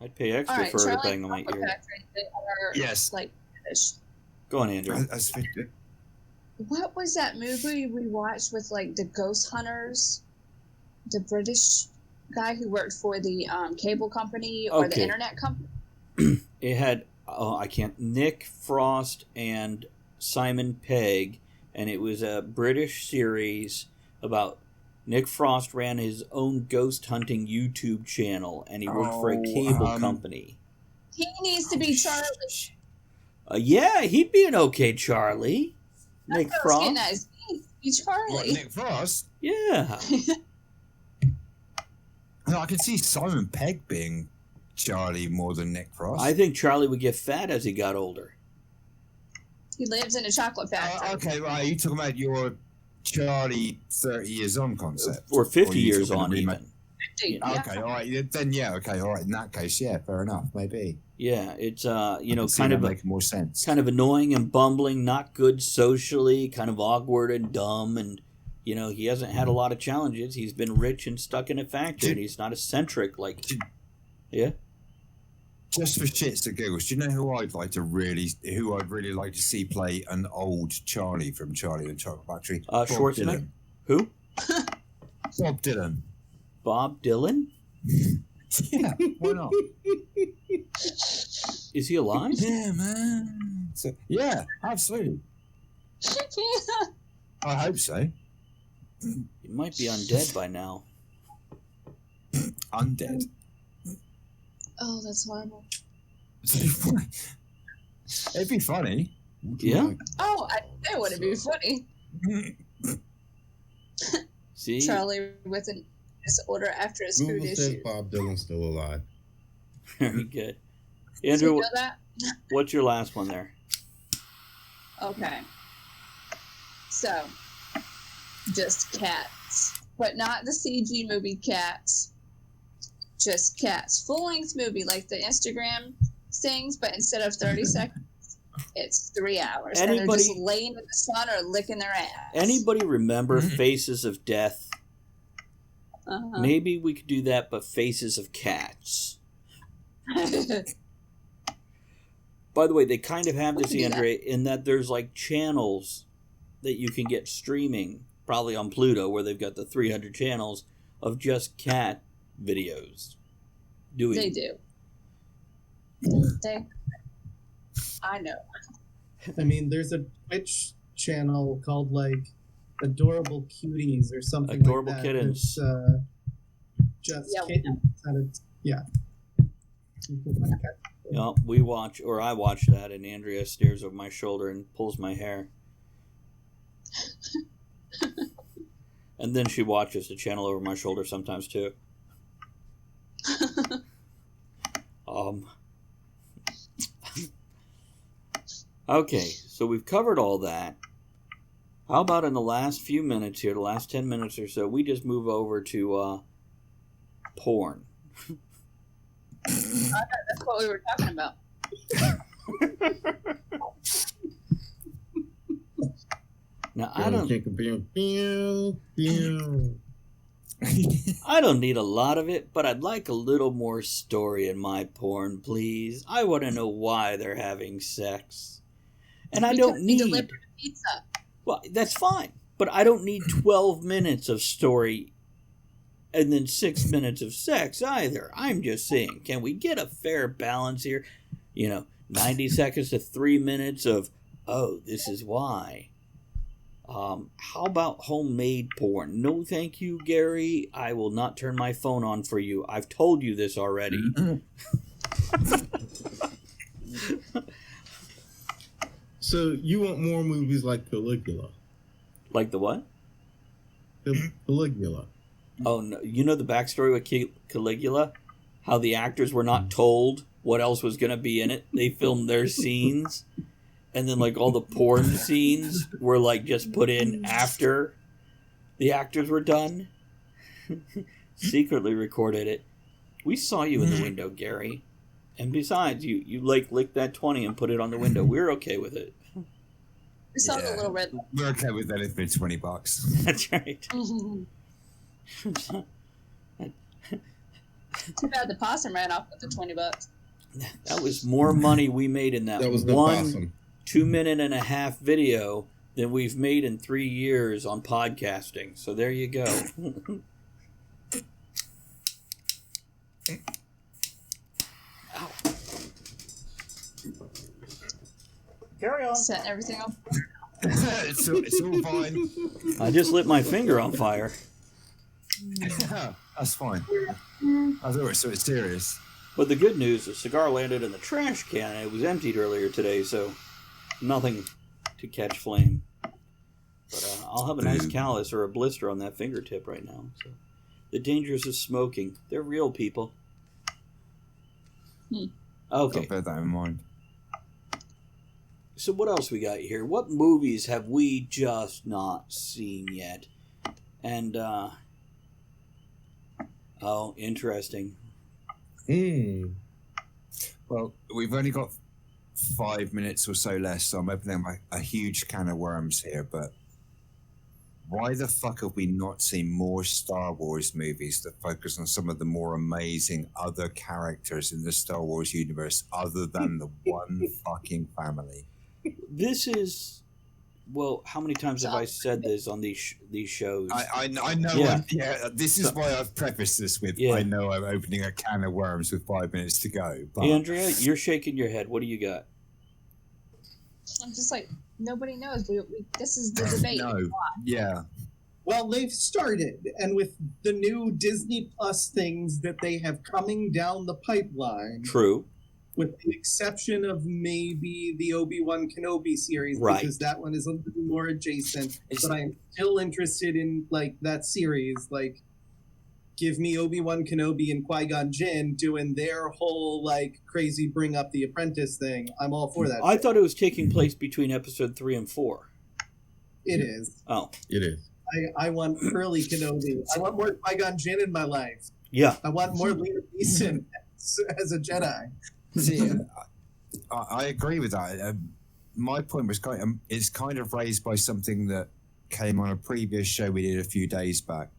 I'd pay extra all right, for her to Charlie bang on my ear. Factory, they are, Yes. like British. Go on, Andrew. What was that movie we watched with like the ghost hunters? The British guy who worked for the cable company or the Okay. internet company? It had Nick Frost and Simon Pegg, and it was a British series about Nick Frost ran his own ghost hunting YouTube channel, and he worked for a cable company. He needs to be Charlie. Yeah, he'd be an okay Charlie. That's Nick what I was getting Frost. at, is he needs to be Charlie. What, Nick Frost? Yeah. No, I can see Simon Pegg being Charlie more than Nick Frost. I think Charlie would get fat as he got older. He lives in a chocolate factory. Okay, right. Are you talking about your Charlie 30 years on concept? Or 50 you years talking on, remake? even. Yeah. Okay, all right. Then, yeah, okay, all right. In that case, yeah, fair enough. Maybe. Yeah, it's Kind of make more sense. kind of annoying and bumbling, not good socially, kind of awkward and dumb, and he hasn't had a lot of challenges. He's been rich and stuck in a factory, and he's not eccentric like. Yeah. Just for shits and giggles, do you know who I'd really like to see play an old Charlie from Charlie and the Chocolate Factory? Bob Schwarzenegger. Dylan. Who? Bob Dylan. Bob Dylan? Yeah, why not? Is he alive? Yeah, man. Yeah, absolutely. I hope so. He might be undead by now. Undead. Oh, that's horrible. It'd be funny. Yeah. Oh, that would be funny. See? Charlie with an disorder after his food Google says issue. Bob Dylan's still alive. Very good. So you Andrew, know that? what's your last one there? Okay. So, just cats. But not the CG movie Cats. Just cats. Full-length movie like the Instagram things, but instead of 30 seconds, it's 3 hours. And they're just laying in the sun or licking their ass. Anybody remember Faces of Death? Uh-huh. Maybe we could do that, but Faces of Cats. By the way, they kind of have this, Andrea, in that there's like channels that you can get streaming, probably on Pluto, where they've got the 300 channels of just cat videos. They do. I know. I mean, there's a Twitch channel called like Adorable Cuties or something Adorable like that. Kittens. It's, just kittens. Yeah. Yeah, I watch that, and Andrea stares over my shoulder and pulls my hair. And then she watches the channel over my shoulder sometimes too. Okay, so we've covered all that. How about in the last few minutes here, the last 10 minutes or so, we just move over to porn. That's what we were talking about. Now, I don't need a lot of it, but I'd like a little more story in my porn, please. I want to know why they're having sex. And I don't need... delivered pizza. Well, that's fine. But I don't need 12 minutes of story and then 6 minutes of sex either. I'm just saying, can we get a fair balance here? 90 seconds to 3 minutes of, oh, this is why. How about homemade porn? No, thank you, Gary. I will not turn my phone on for you. I've told you this already. So you want more movies like Caligula? Like the what? Caligula. Oh, no. You know the backstory with Caligula? How the actors were not told what else was going to be in it. They filmed their scenes. And then, like, all the porn scenes were, like, just put in after the actors were done. Secretly recorded it. We saw you in the window, Gary. And besides, you licked that 20 and put it on the window. We're okay with it. We saw the little red. We're okay with that if it's $20. That's right. Too bad the possum ran off with the $20. That was more money we made in that was the one possum. 2.5-minute video than we've made in 3 years on podcasting. So there you go. Carry on. Set everything up. it's all fine. I just lit my finger on fire. That's fine. I thought it was so serious. But the good news, the cigar landed in the trash can. It was emptied earlier today, so nothing to catch flame. But I'll have a nice callus or a blister on that fingertip right now. So the dangers of smoking. They're real, people. Okay. I'll bear that in mind. So what else we got here? What movies have we just not seen yet? And, oh, interesting. Well, we've only got 5 minutes or so left, so I'm opening a huge can of worms here, but why the fuck have we not seen more Star Wars movies that focus on some of the more amazing other characters in the Star Wars universe other than the one fucking family? This is, well, how many times have I said this on these shows? I know. Yeah. This is why I've prefaced this with, I know I'm opening a can of worms with 5 minutes to go. But Andrea, you're shaking your head. What do you got? I'm just like, nobody knows. This is the debate. No. Yeah. Well, they've started, and with the new Disney Plus things that they have coming down the pipeline. True. With the exception of maybe the Obi-Wan Kenobi series, because that one is a little more adjacent. But I am still interested in that series. Give me Obi-Wan Kenobi and Qui-Gon Jinn doing their whole crazy bring up the apprentice thing. I'm all for that. I thought it was taking place between episode 3 and 4. It is. Oh, it is. I want early Kenobi. I want more Qui-Gon Jinn in my life. Yeah. I want more Liam Neeson as a Jedi. See, I agree with that. My point was is kind of raised by something that came on a previous show we did a few days back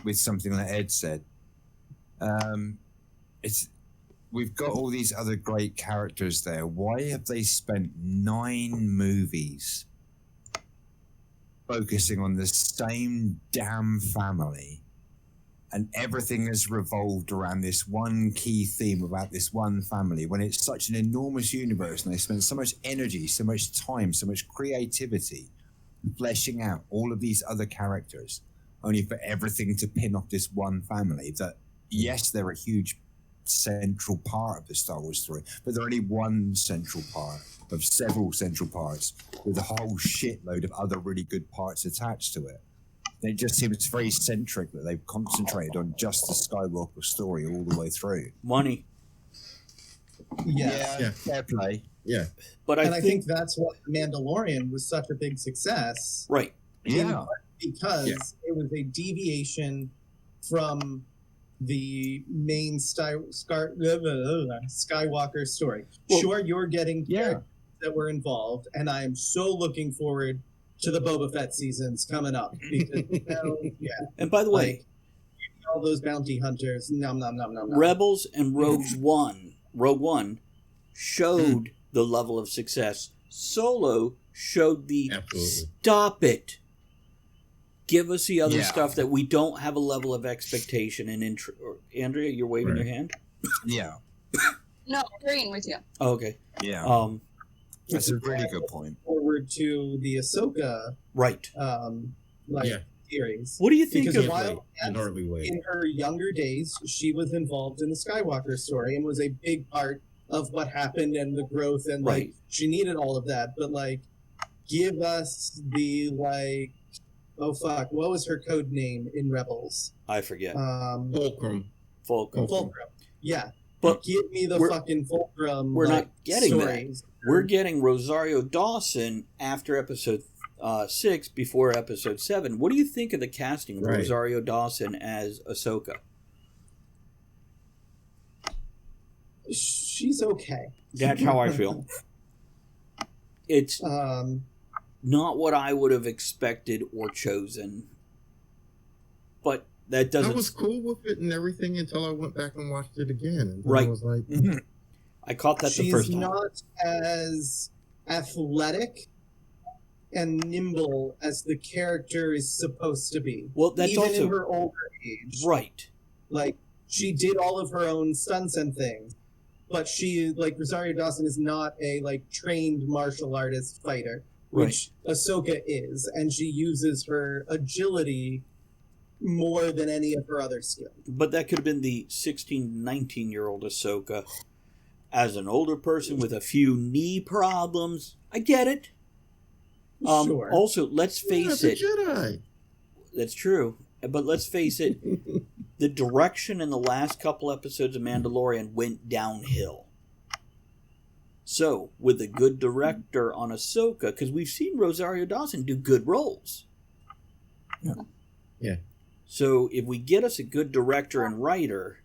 with something that Ed said. We've got all these other great characters there. Why have they spent 9 movies focusing on the same damn family? And everything has revolved around this one key theme about this one family, when it's such an enormous universe and they spend so much energy, so much time, so much creativity fleshing out all of these other characters, only for everything to pin off this one family that, yes, they're a huge central part of the Star Wars story, but they're only one central part of several central parts with a whole shitload of other really good parts attached to it. It just seems very centric that they've concentrated on just the Skywalker story all the way through. Money. Yeah. Fair play. Yeah. But I think that's why The Mandalorian was such a big success. Right. Yeah. Because it was a deviation from the main Skywalker story. Well, sure, you're getting characters that were involved, and I am so looking forward to the Boba Fett seasons coming up. Because, and by the way, all those bounty hunters, nom. Rebels and Rogue One showed the level of success. Solo showed the stop it. Give us the other stuff that we don't have a level of expectation and interest. Andrea, you're waving your hand? Yeah. No, agreeing with you. Oh, okay. Yeah. That's a really good point. Forward to the Ahsoka series. What do you think because of while in her younger days, she was involved in the Skywalker story and was a big part of what happened and the growth, and she needed all of that. But give us the what was her code name in Rebels? I forget. Fulcrum. Yeah. But give me the fucking Fulcrum. We're not getting stories. that. We're getting Rosario Dawson after episode 6, before episode 7. What do you think of the casting of Rosario Dawson as Ahsoka? She's okay. That's how I feel. It's not what I would have expected or chosen. But that doesn't... I was cool with it and everything until I went back and watched it again. And right. I was like... I caught that the first time. She's not as athletic and nimble as the character is supposed to be. Well, that's even also... in her older age. Right. She did all of her own stunts and things. but she, like, Rosario Dawson is not a, like, trained martial artist fighter, which Ahsoka is, and she uses her agility more than any of her other skills. But that could have been the 16, 19-year-old Ahsoka. As an older person with a few knee problems, I get it. Sure. Also, let's face it. Jedi. That's true. But let's face it, the direction in the last couple episodes of Mandalorian went downhill. So, with a good director on Ahsoka, because we've seen Rosario Dawson do good roles. Yeah. So, if we get us a good director and writer,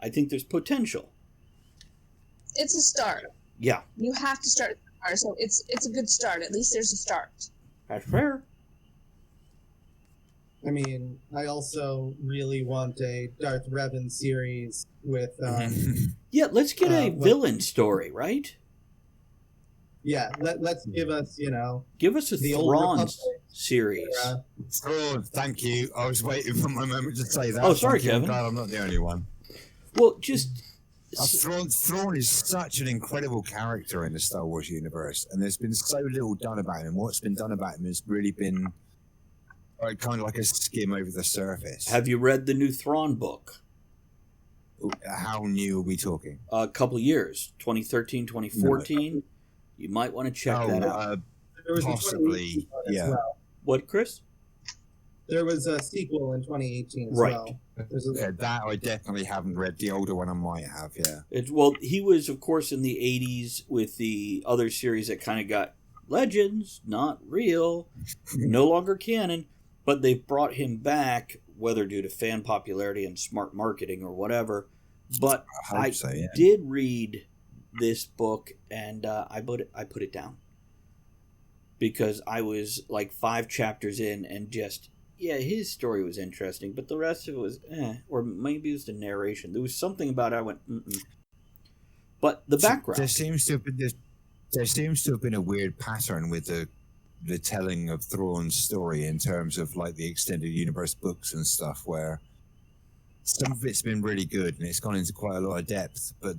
I think there's potential. It's a start. Yeah. You have to start somewhere, so it's a good start. At least there's a start. That's fair. I mean, I also really want a Darth Revan series with, Yeah, let's get a villain story, right? yeah, let's give us, Give us a The Old Thrawn Republic series. Oh, thank you. I was waiting for my moment to say that. Oh, sorry, Thank you. I'm Kevin. glad I'm not the only one. Well, just... Thrawn is such an incredible character in the Star Wars universe, and there's been so little done about him. What's been done about him has really been kind of like a skim over the surface. Have you read the new Thrawn book? How new are we talking? A couple of years, 2013, 2014. No. You might want to check that out. There was a Possibly, 2018 one as yeah. well. What, Chris? There was a sequel in 2018 as Right. well. There's a, Okay, that I definitely haven't read. The older one I might have, yeah. Well, he was, of course, in the 80s with the other series that kind of got legends, not real, no longer canon, but they've brought him back, whether due to fan popularity and smart marketing or whatever. But I hope so, yeah. did read this book, and I put it down. Because I was like 5 chapters in and just... Yeah, his story was interesting, but the rest of it was or maybe it was the narration. There was something about it I went, But the background. There seems to have been a weird pattern with the telling of Thrawn's story in terms of like the extended universe books and stuff, where some of it's been really good and it's gone into quite a lot of depth, but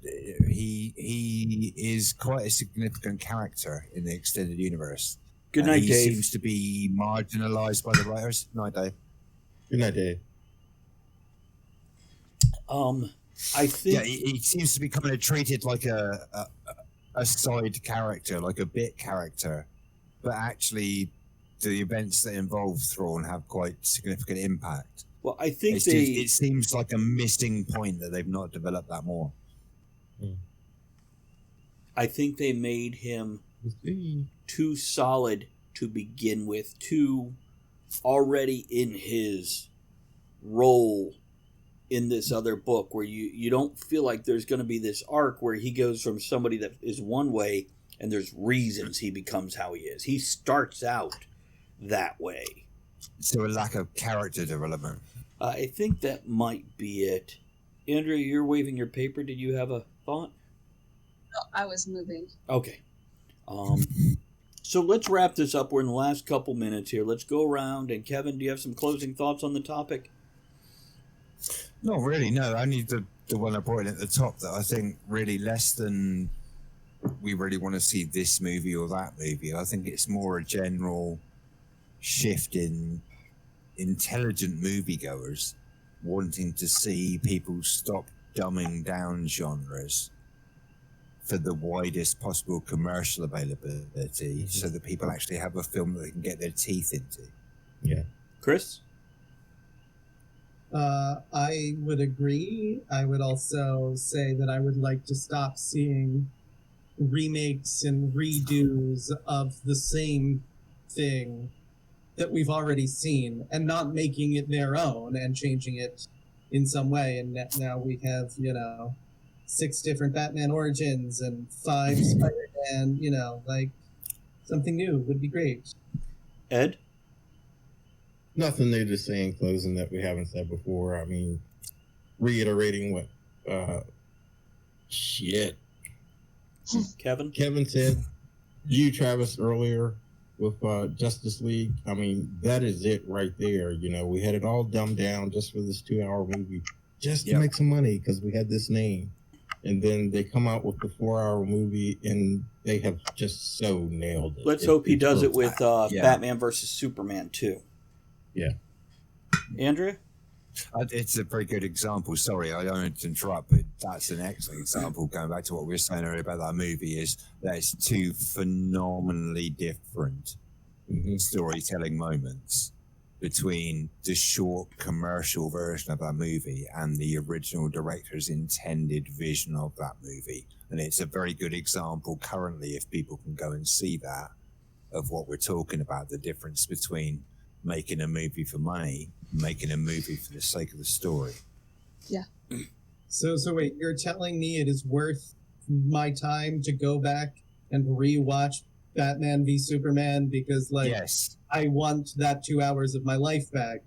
he is quite a significant character in the extended universe. Good night, he Dave. seems to be marginalized by the writers. Night, Dave. Good night, Dave. I think... Yeah, he seems to be kind of treated like a side character, like a bit character, but actually the events that involve Thrawn have quite significant impact. Well, I think it seems like a missing point that they've not developed that more. I think they made him too solid to begin with, too already in his role in this other book, where you don't feel like there's going to be this arc where he goes from somebody that is one way and there's reasons he becomes how he is. He starts out that way. So a lack of character development. I think that might be it. Andrea, you're waving your paper. Did you have a thought? No, I was moving. Okay. So let's wrap this up. We're in the last couple minutes here. Let's go around. And Kevin, do you have some closing thoughts on the topic? Not really, no. Only the one I brought in at the top that I think really less than we really want to see this movie or that movie. I think it's more a general shift in intelligent moviegoers wanting to see people stop dumbing down genres for the widest possible commercial availability, so that people actually have a film that they can get their teeth into. Yeah. Chris? I would agree. I would also say that I would like to stop seeing remakes and redos of the same thing that we've already seen and not making it their own and changing it in some way. And now we have, 6 different Batman origins and 5 Spider-Man, like something new would be great. Ed? Nothing new to say in closing that we haven't said before. I mean, reiterating what Kevin said, Travis, earlier with Justice League. I mean, that is it right there. We had it all dumbed down just for this 2-hour movie, just to make some money because we had this name. and then they come out with the 4-hour movie, and they have just so nailed it. Let's hope he does it with Yeah. Batman versus Superman too. Yeah. Andrea? It's a very good example. Sorry, I don't want to interrupt, but that's an excellent example. Going back to what we were saying earlier about that movie, is that it's two phenomenally different storytelling moments between the short commercial version of that movie and the original director's intended vision of that movie. And it's a very good example currently, if people can go and see that, of what we're talking about, the difference between making a movie for money, making a movie for the sake of the story. Yeah. So wait, you're telling me it is worth my time to go back and rewatch Batman v Superman because, like, Yes. I want that 2 hours of my life back.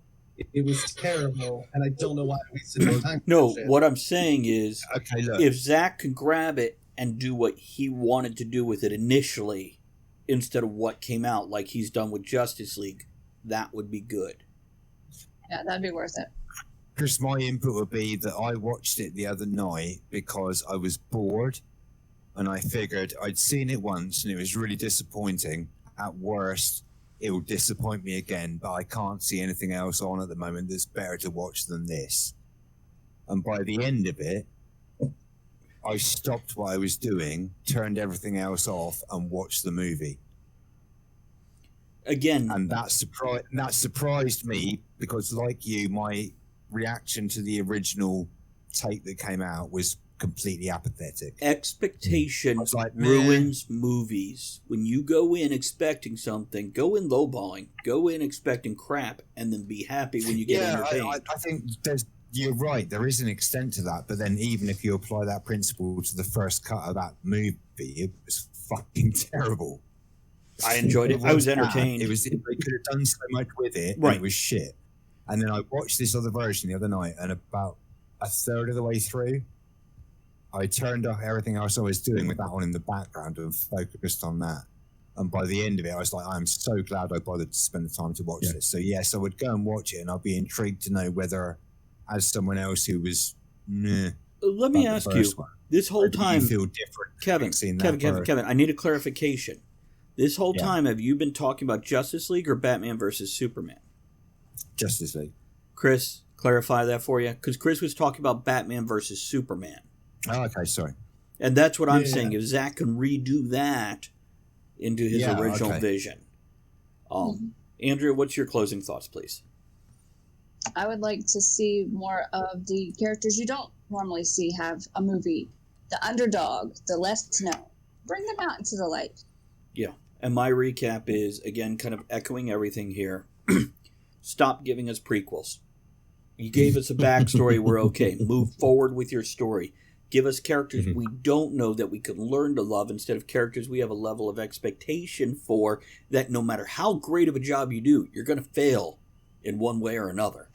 It was terrible, and I don't know why I wasted my time. No, with that shit. what I'm saying is, Okay, look. if Zach could grab it and do what he wanted to do with it initially, instead of what came out, like he's done with Justice League, that would be good. Yeah, that'd be worth it. Chris, my input would be that I watched it the other night because I was bored, and I figured I'd seen it once and it was really disappointing. At worst, it will disappoint me again, but I can't see anything else on at the moment that's better to watch than this. And by the end of it, I stopped what I was doing, turned everything else off, and watched the movie. Again, And that surprised me because, like you, my reaction to the original take that came out was completely apathetic. expectation I was like, meh. ruins movies. When you go in expecting something, go in lowballing, go in expecting crap, and then be happy when you get entertained. I think you're right. There is an extent to that, but then even if you apply that principle to the first cut of that movie, it was fucking terrible. I enjoyed it. I was entertained. They could have done so much with it, Right. and it was shit. And then I watched this other version the other night, and about a third of the way through, I turned off everything else I was doing with that one in the background and focused on that. And by the end of it, I was like, I'm so glad I bothered to spend the time to watch this. So yes, I would go and watch it, and I'd be intrigued to know whether, as someone else who was, Let me ask you, this whole time, you feel different. Kevin, I need a clarification. This whole Yeah. time, have you been talking about Justice League or Batman versus Superman? Justice League. Chris, clarify that for you, because Chris was talking about Batman versus Superman. Oh, okay, sorry. And that's what I'm Yeah. saying. If Zach can redo that into his Yeah, original okay. vision. Andrea, what's your closing thoughts, please? I would like to see more of the characters you don't normally see have a movie. The underdog, the less known. Bring them out into the light. Yeah. And my recap is, again, kind of echoing everything here. Stop giving us prequels. You gave us a backstory, we're okay. Move forward with your story. Give us characters we don't know that we can learn to love instead of characters we have a level of expectation for that no matter how great of a job you do, you're going to fail in one way or another.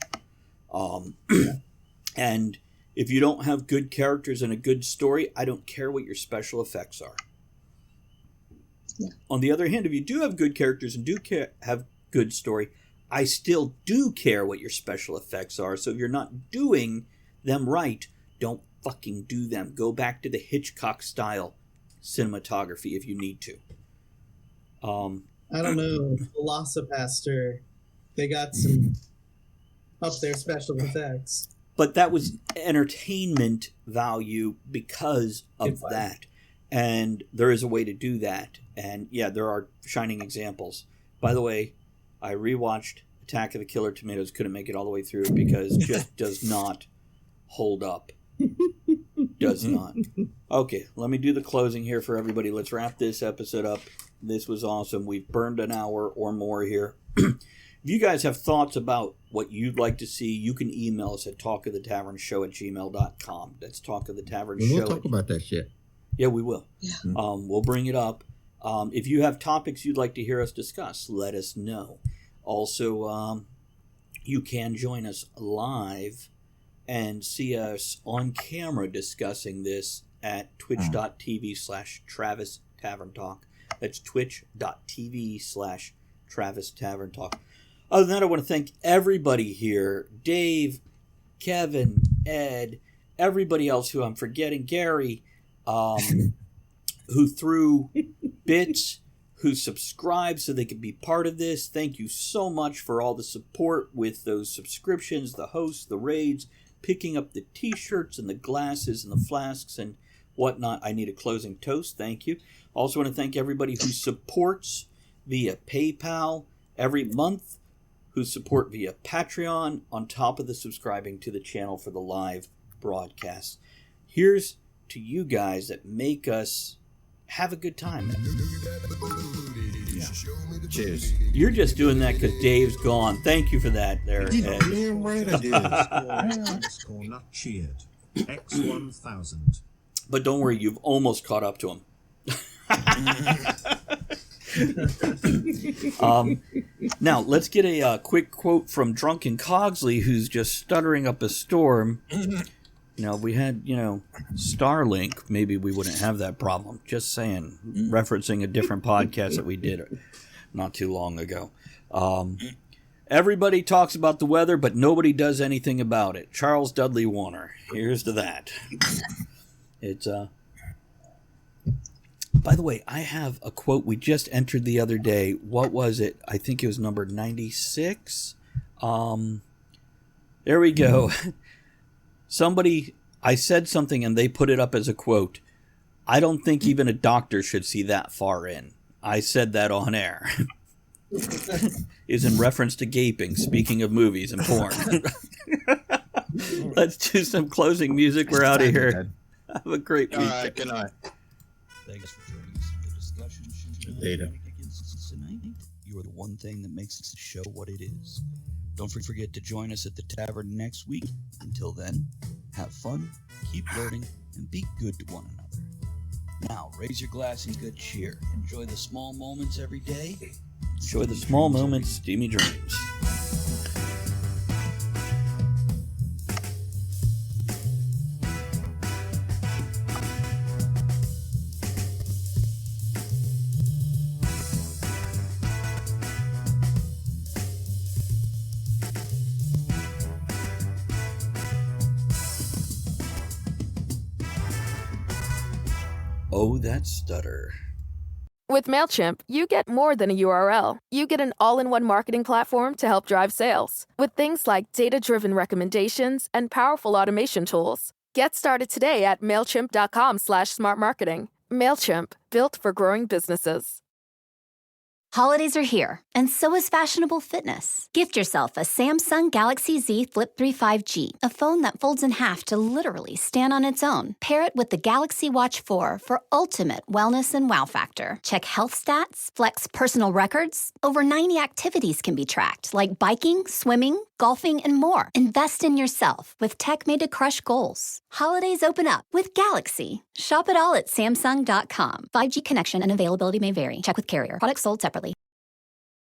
And if you don't have good characters and a good story, I don't care what your special effects are. Yeah. On the other hand, if you do have good characters and have good story, I still do care what your special effects are. So if you're not doing them right, don't fucking do them. Go back to the Hitchcock style cinematography if you need to. I don't know. Velocipaster, they got some up there special effects. But that was entertainment value because of It was. that. And there is a way to do that. And yeah, there are shining examples. By the way, I rewatched Attack of the Killer Tomatoes. Couldn't make it all the way through because it just does not hold up. Does not. Okay, let me do the closing here for everybody. Let's wrap this episode up. This was awesome. We've burned an hour or more here. If you guys have thoughts about what you'd like to see, you can email us at talkofthetavernshow@gmail.com. That's talkofthetavernshow. We'll talk about that shit. Yeah, we will. Yeah. We'll bring it up. If you have topics you'd like to hear us discuss, let us know. Also, you can join us live and see us on camera discussing this at twitch.tv/Travis Tavern Talk. That's twitch.tv/Travis Tavern Talk. Other than that, I want to thank everybody here. Dave, Kevin, Ed, everybody else who I'm forgetting, Gary, who threw bits, who subscribed so they could be part of this. Thank you so much for all the support with those subscriptions, the hosts, the raids, picking up the t-shirts and the glasses and the flasks and whatnot. I need a closing toast. Thank you. Also want to thank everybody who supports via PayPal every month, who support via Patreon, on top of the subscribing to the channel for the live broadcasts. Here's to you guys that make us have a good time. Yeah. Cheers. You're just doing that because Dave's gone. Thank you for that there, Ed. Damn right I did. Score not cheered. X1000. But don't worry, you've almost caught up to him. Now, let's get a quick quote from Drunken Cogsley, who's just stuttering up a storm. Now, if we had, Starlink, maybe we wouldn't have that problem. Just saying, referencing a different podcast that we did not too long ago. Everybody talks about the weather, but nobody does anything about it. Charles Dudley Warner. Here's to that. It's, by the way, I have a quote we just entered the other day. What was it? I think it was number 96. There we go. I said something and they put it up as a quote. I don't think even a doctor should see that far in. I said that on air. Is in reference to gaping, speaking of movies and porn. Let's do some closing music. We're out of here. Have a great week. All right, good night. Thanks for joining us in the discussion. Later. You are the one thing that makes this show what it is. Don't forget to join us at the tavern next week. Until then, have fun, keep learning, and be good to one another. Now, raise your glass in good cheer. Enjoy the small moments every day. Enjoy the small moments, steamy dreams. Oh, that stutter. With MailChimp, you get more than a URL. You get an all-in-one marketing platform to help drive sales with things like data-driven recommendations and powerful automation tools. Get started today at MailChimp.com/smartmarketing. MailChimp, built for growing businesses. Holidays are here, and so is fashionable fitness. Gift yourself a Samsung Galaxy Z Flip 3 5G, a phone that folds in half to literally stand on its own. Pair it with the Galaxy Watch 4 for ultimate wellness and wow factor. Check health stats, flex personal records. Over 90 activities can be tracked, like biking, swimming, golfing, and more. Invest in yourself with tech made to crush goals. Holidays open up with Galaxy. Shop it all at Samsung.com. 5G connection and availability may vary. Check with carrier. Products sold separately.